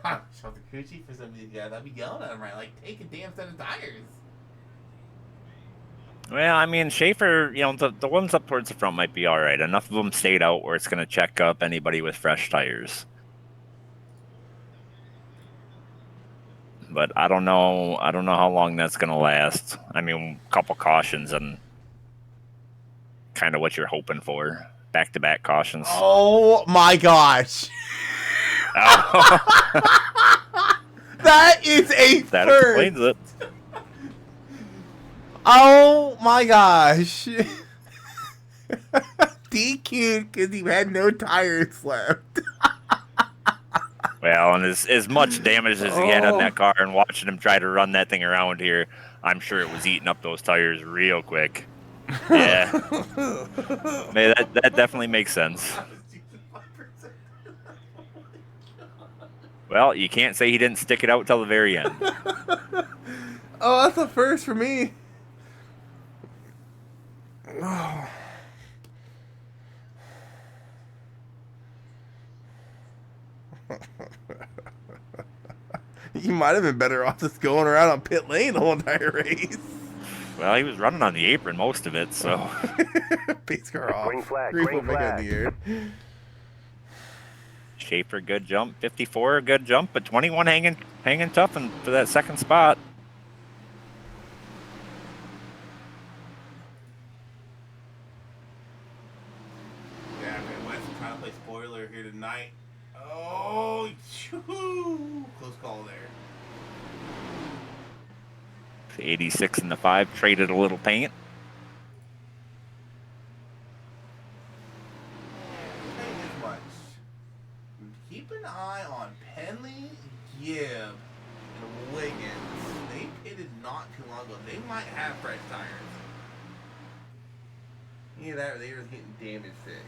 I'm so the coochie for some of these guys. I'd be yelling at them right, like take a damn set of tires. Well, I mean, Schaefer, the ones up towards the front might be all right. Enough of them stayed out where it's going to check up anybody with fresh tires. But I don't know. I don't know how long that's going to last. I mean, a couple cautions and kind of what you're hoping for. Back-to-back cautions. Oh my gosh. Oh. That is a That first. explains it. Oh my gosh. DQ'd because he had no tires left. Well, and as much damage as he had on that car and watching him try to run that thing around here, I'm sure it was eating up those tires real quick. Yeah. Man, that definitely makes sense. Well, you can't say he didn't stick it out till the very end. Oh, that's a first for me. Oh. You might have been better off just going around on pit lane the whole entire race. Well, he was running on the apron most of it, so. Pace car off. Green flag, 3 green foot big flag. in the air. Schaefer, good jump. 54, good jump, but 21 hanging tough for that second spot. Yeah, man, West is trying to play spoiler here tonight. Oh, close call there. 86 and the 5, traded a little paint. As much. Keep an eye on Penley, Gibb, and Wiggins. They pitted not too long ago. They might have fresh tires. Either that or they were getting damage fixed.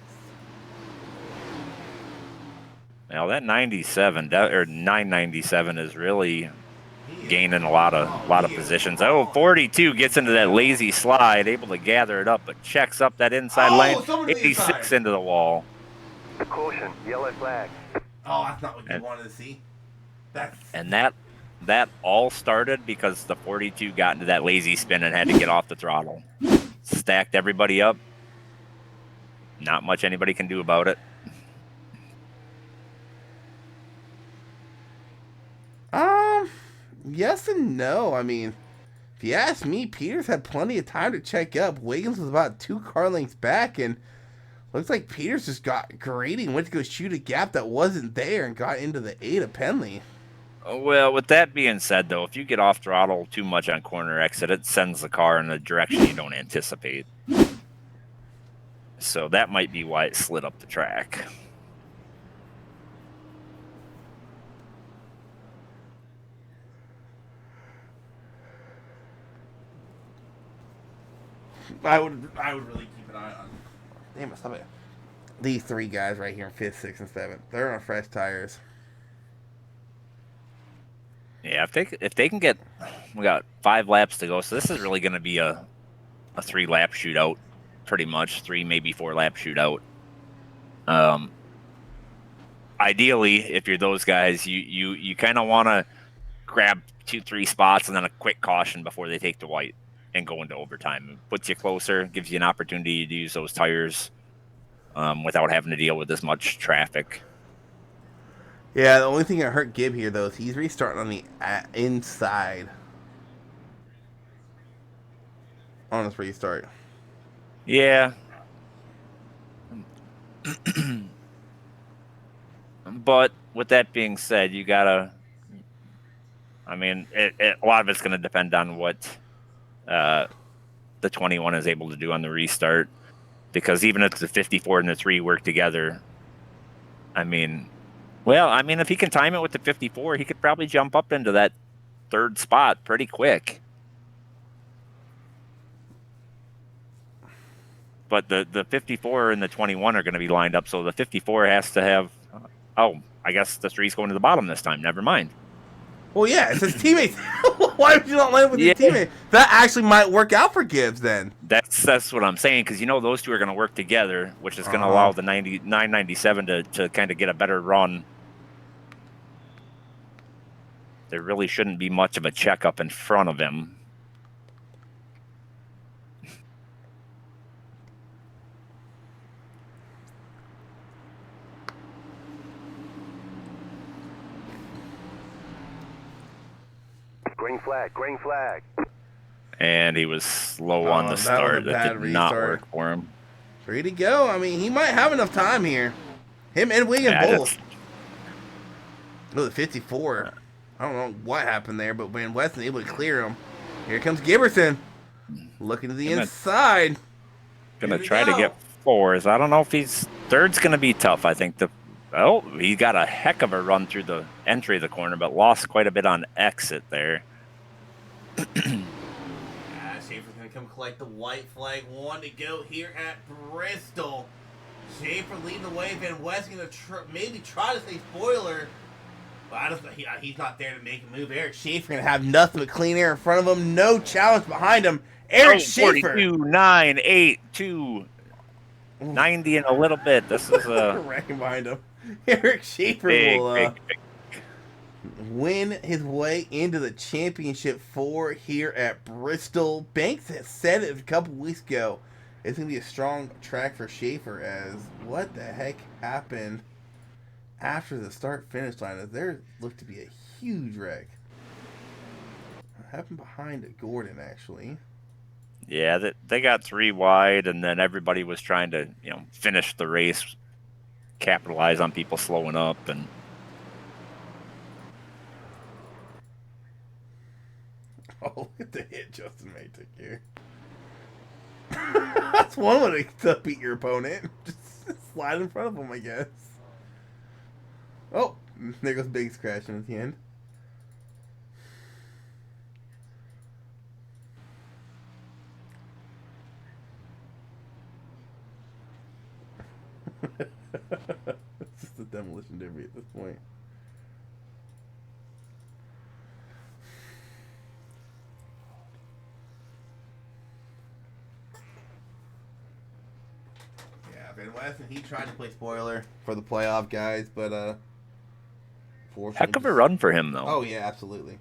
Now that 97 or 997 is really gaining a lot of positions. Oh, 42 gets into that lazy slide, able to gather it up, but checks up that inside lane. 86 into the wall. Caution, yellow flag. Oh, that's not what you wanted to see. And that all started because the 42 got into that lazy spin and had to get off the throttle. Stacked everybody up. Not much anybody can do about it. Yes and no. I mean, if you ask me, Peters had plenty of time to check up. Wiggins was about 2 car lengths back, and looks like Peters just got greedy and went to go shoot a gap that wasn't there and got into the 8 of Penley. Well, with that being said, though, if you get off throttle too much on corner exit, it sends the car in a direction you don't anticipate. So that might be why it slid up the track. I would really keep an eye on. Damn it, stop it. These 3 guys right here in 5th, 6th, and 7th. They're on fresh tires. Yeah, if they can get, we got 5 laps to go, so this is really going to be a 3-lap shootout, pretty much 3 maybe 4-lap shootout. Ideally, if you're those guys, you kind of want to grab 2-3 spots and then a quick caution before they take the white and go into overtime. It puts you closer, gives you an opportunity to use those tires without having to deal with as much traffic. Yeah, the only thing that hurt Gibb here, though, is he's restarting on the inside. On his restart. Yeah. But with that being said, you gotta. I mean, a lot of it's going to depend on what the 21 is able to do on the restart, because even if the 54 and the 3 work together, I mean, if he can time it with the 54, he could probably jump up into that 3rd spot pretty quick. But the 54 and the 21 are going to be lined up, so the 54 has to have. I guess the 3's going to the bottom this time. Never mind. Well, yeah, it's his teammates. Why would you not line up with Yeah, his teammate? That actually might work out for Gibbs then. that's what I'm saying, because those two are going to work together, which is going to Uh-huh. allow the 997 to kind of get a better run. There really shouldn't be much of a checkup in front of him. Green flag, green flag. And he was slow on Oh, the that was a start. That bad did not restart. work for him. Free to go. I mean, he might have enough time here. Him and Williams Yeah, both. that's Oh, the 54. I don't know what happened there, but Van Weston able to clear him. Here comes Giberson. Looking to the Gonna- inside. gonna Here we try to go. get fours. I don't know if third's gonna be tough. I think he got a heck of a run through the entry of the corner, but lost quite a bit on exit there. Schaefer's going to come collect the white flag. One to go here at Bristol. Schaefer leading the way. Van West going to maybe try to say spoiler. But I just, he's not there to make a move. Eric Schaefer going to have nothing but clean air in front of him. No challenge behind him. Eric Schaefer. 42, 9, 8, 2, 90 and a little bit. This is a wrecking behind him. Eric Schaefer big, will big. win his way into the championship 4 here at Bristol. Banks has said it a couple weeks ago. It's going to be a strong track for Schaefer, as what the heck happened after the start-finish line? As there looked to be a huge wreck. What happened behind Gordon, actually? Yeah, they got 3 wide, and then everybody was trying to, finish the race, capitalize on people slowing up, and oh, look at the hit Justin May took here. That's one way to beat your opponent. Just slide in front of him, I guess. Oh, there goes Biggs crashing at the end. It's just a demolition derby at this point. Yeah, Van Weston, he tried to play spoiler for the playoff guys, but heck of a run for him, though. Oh yeah, absolutely.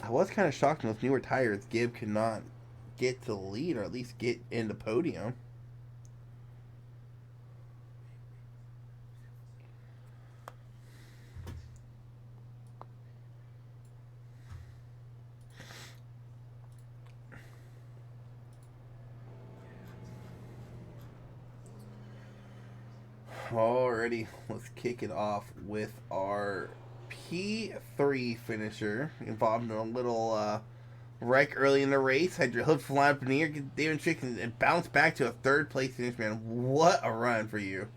I was kind of shocked with newer tires, Gibb could not get to the lead or at least get in the podium. Alrighty, let's kick it off with our P3 finisher, involved in a little wreck early in the race. Had your hood fly up in the air, get David Trick, and bounce back to a third place finish, man. What a run for you.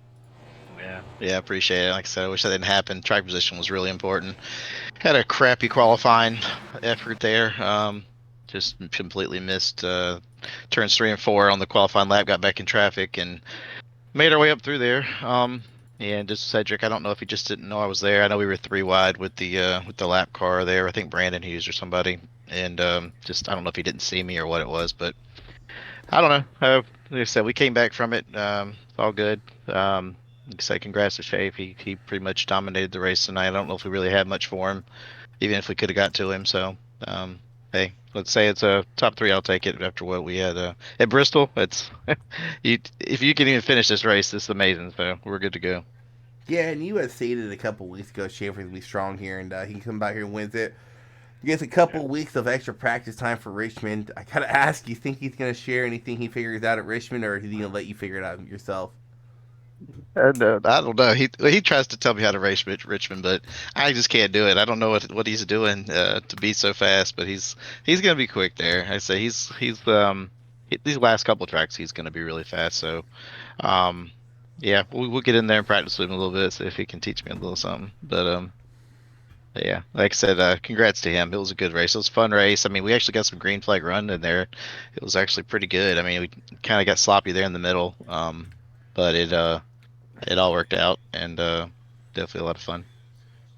Yeah, appreciate it. Like I said, I wish that didn't happen. Track position was really important. Had a crappy qualifying effort there. Just completely missed turns 3 and 4 on the qualifying lap. Got back in traffic and made our way up through there. And just Cedric, I don't know if he just didn't know I was there. I know we were 3 wide with the lap car there. I think Brandon Hughes or somebody. And just I don't know if he didn't see me or what it was, but I don't know. Like I said, we came back from it. It's all good. Like I say, congrats to Shafe. He pretty much dominated the race tonight. I don't know if we really had much for him, even if we could have got to him. So, hey, let's say it's a top 3. I'll take it after what we had at Bristol. It's if you can even finish this race, it's amazing. So we're good to go. Yeah, and you had stated a couple weeks ago Schaefer's going to be strong here, and he can come back here and wins it. He gets a couple weeks of extra practice time for Richmond. I gotta ask, you think he's going to share anything he figures out at Richmond, or is he going to let you figure it out yourself? And I don't know. He tries to tell me how to race Richmond, but I just can't do it. I don't know what he's doing to be so fast, but he's gonna be quick there. I say he's these last couple tracks he's gonna be really fast. So, yeah, we'll get in there and practice with him a little bit, see if he can teach me a little something. But Yeah, like I said, congrats to him. It was a good race. It was a fun race. I mean, we actually got some green flag run in there. It was actually pretty good. I mean, we kind of got sloppy there in the middle, but it all worked out, and definitely a lot of fun.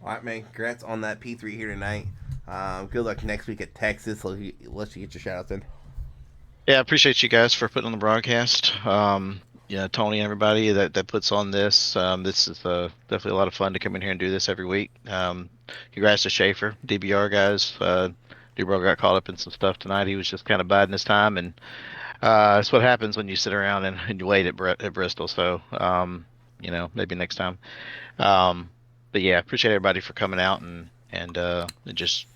All right, man. Congrats on that P3 here tonight. Good luck next week at Texas. Let you get your shout outs in. Yeah, I appreciate you guys for putting on the broadcast. Tony and everybody that puts on this. This is definitely a lot of fun to come in here and do this every week. Congrats to Schaefer, DBR guys. DBR got caught up in some stuff tonight. He was just kind of biding his time, and that's what happens when you sit around and you wait at Bristol. So, maybe next time. Um, but yeah, appreciate everybody for coming out and just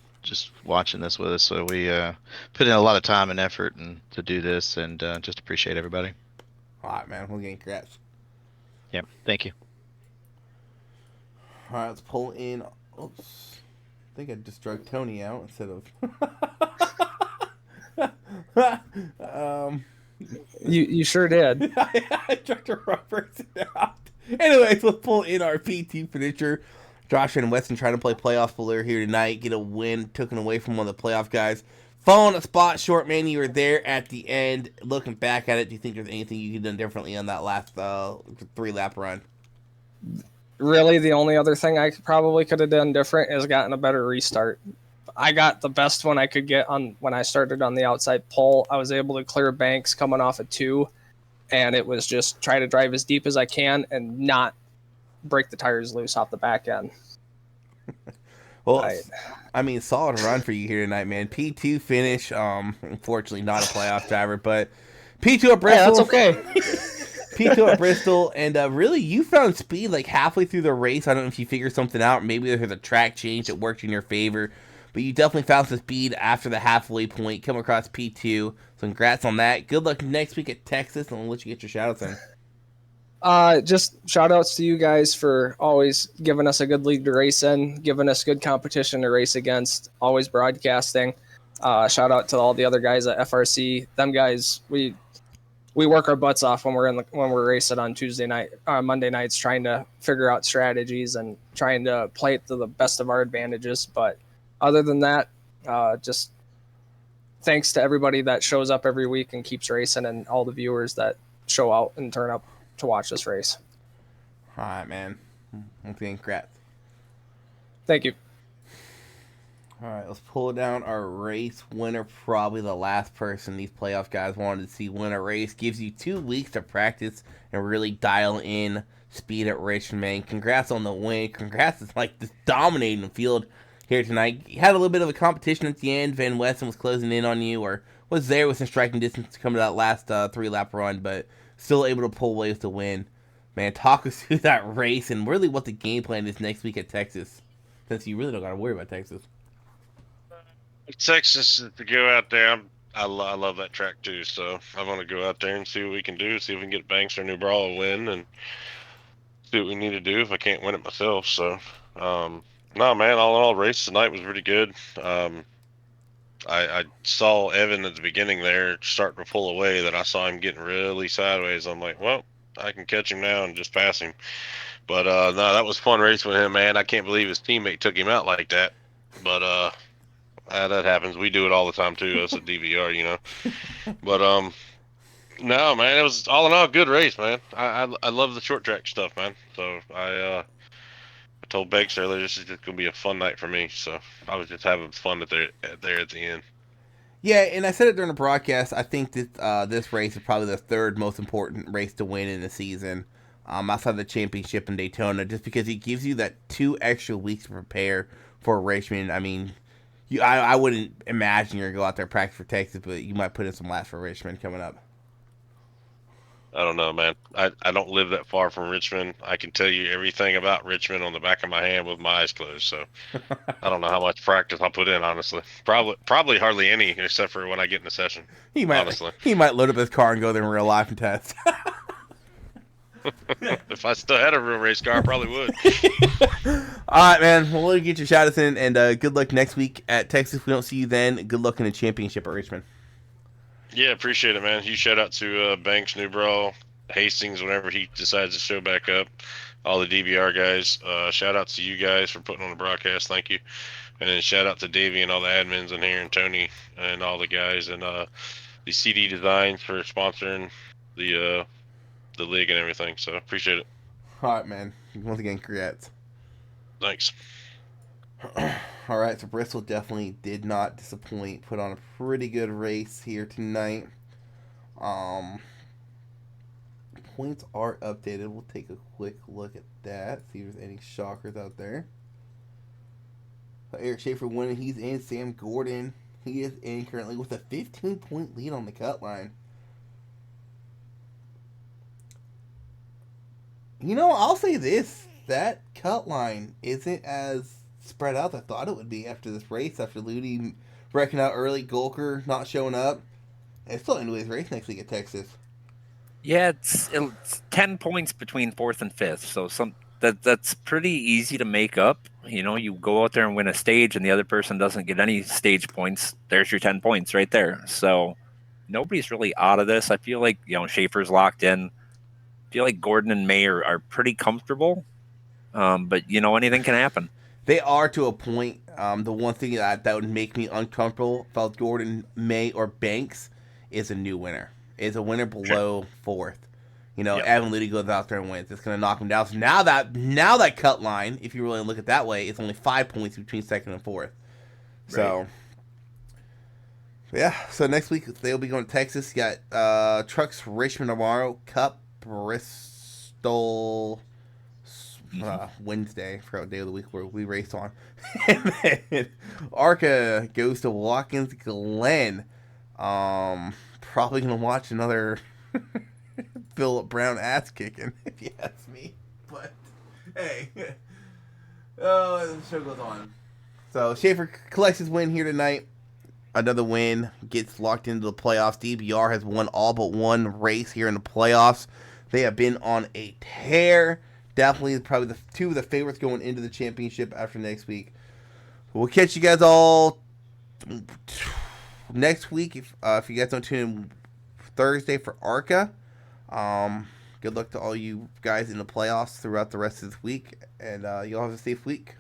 watching this with us. So we put in a lot of time and effort and to do this, and just appreciate everybody. All right, man. We'll get congrats. Yeah, thank you. All right, let's pull in. Oops. I think I just drug Tony out instead of. You sure did. I drugged a wrong person out. Anyways, let's pull in our P2 finisher. Josh and Weston trying to play playoff player here tonight. Get a win taken away from one of the playoff guys. Falling a spot short, man. You were there at the end. Looking back at it, do you think there's anything you could have done differently on that last 3-lap run? Really, the only other thing I probably could have done different is gotten a better restart. I got the best one I could get on when I started on the outside pole. I was able to clear banks coming off of 2, and it was just try to drive as deep as I can and not break the tires loose off the back end. Well, I mean, solid run for you here tonight, man. P2 finish. Unfortunately, not a playoff driver, but P2 at Bristol. Yeah, that's okay. P2 at Bristol, and really, you found speed like halfway through the race. I don't know if you figured something out. Maybe there's a track change that worked in your favor, but you definitely found some speed after the halfway point. Come across P2, so congrats on that. Good luck next week at Texas, and we'll let you get your shout-outs in. Just shout outs to you guys for always giving us a good lead to race in, giving us good competition to race against, always broadcasting. Shout out to all the other guys at FRC. Them guys, we work our butts off when we're racing on Monday nights, trying to figure out strategies and trying to play it to the best of our advantages. But other than that, just thanks to everybody that shows up every week and keeps racing, and all the viewers that show out and turn up to watch this race. All right, man. Okay, congrats. Thank you. All right, let's pull down our race winner. Probably the last person these playoff guys wanted to see win a race. Gives you 2 weeks to practice and really dial in speed at Richmond, man. Congrats on the win. Congrats, it's like just dominating the field here tonight. You had a little bit of a competition at the end. Van Westen was closing in on you, or was there with some striking distance to come to that last 3-lap run, but still able to pull away with the win. Man, talk us through that race and really what the game plan is next week at Texas, since you really don't got to worry about Texas. Texas, to go out there, I love that track too, so I'm going to go out there and see what we can do, see if we can get Banks or New Brawl a win, and see what we need to do if I can't win it myself. So, no, man, all in all, race tonight was pretty good. I saw Evan at the beginning there starting to pull away, that I saw him getting really sideways. I'm like, well, I can catch him now and just pass him. But no, that was a fun race with him, man. I can't believe his teammate took him out like that. But that happens. We do it all the time too. Us at DVR, you know. But no, man, it was all in all a good race, man. I love the short track stuff, man. So I told Banks earlier, this is just gonna be a fun night for me. So I was just having fun there at the end. Yeah, and I said it during the broadcast. I think that this race is probably the third most important race to win in the season, outside the championship in Daytona, just because it gives you that 2 extra weeks to prepare for Richmond. I mean, I wouldn't imagine you're going to go out there and practice for Texas, but you might put in some laps for Richmond coming up. I don't know, man. I don't live that far from Richmond. I can tell you everything about Richmond on the back of my hand with my eyes closed. So I don't know how much practice I'll put in, honestly. Probably hardly any, except for when I get in the session. He might load up his car and go there in real life and test. If I still had a real race car, I probably would. All right, man. Well, we'll get your shout-outs in, and good luck next week at Texas. If we don't see you then, good luck in the championship at Richmond. Yeah, appreciate it, man. Huge shout out to Banks, New Brawl, Hastings whenever he decides to show back up. All the DBR guys. Shout out to you guys for putting on the broadcast. Thank you. And then shout out to Davey and all the admins in here, and Tony and all the guys, and the CD Designs for sponsoring the league and everything. So appreciate it. All right, man. Once again, congrats. Thanks. All right, so Bristol definitely did not disappoint. Put on a pretty good race here tonight. Points are updated. We'll take a quick look at that. See if there's any shockers out there. Eric Schaefer winning. He's in. Sam Gordon. He is in currently with a 15-point lead on the cut line. You know, I'll say this. That cut line isn't as spread out as I thought it would be after this race. After Ludi wrecking out early, Golker not showing up. It's still into his race next week at Texas. Yeah, it's 10 points between 4th and 5th, so that's pretty easy to make up. You know, you go out there and win a stage, and the other person doesn't get any stage points. There's your 10 points right there. So nobody's really out of this. I feel like, you know, Schaefer's locked in. I feel like Gordon and May are pretty comfortable, but, you know, anything can happen. They are to a point. The one thing that would make me uncomfortable about Gordon, May, or Banks is a new winner. Is a winner below 4th. You know, Yep. Evan Ludi goes out there and wins. It's going to knock him down. So now that cut line, if you really look at it that way, it's only 5 points between 2nd and 4th. So, yeah. So next week they'll be going to Texas. You got Trucks Richmond tomorrow. Cup Bristol Wednesday. I forgot what day of the week we race on. And then ARCA goes to Watkins Glen. Probably going to watch another Philip Brown ass kicking, if you ask me. But, hey. Oh, the show goes on. So, Schaefer collects his win here tonight. Another win. Gets locked into the playoffs. DBR has won all but one race here in the playoffs. They have been on a tear. Definitely probably the two of the favorites going into the championship after next week. We'll catch you guys all next week. If you guys don't tune in Thursday for ARCA. Good luck to all you guys in the playoffs throughout the rest of this week. And y'all have a safe week.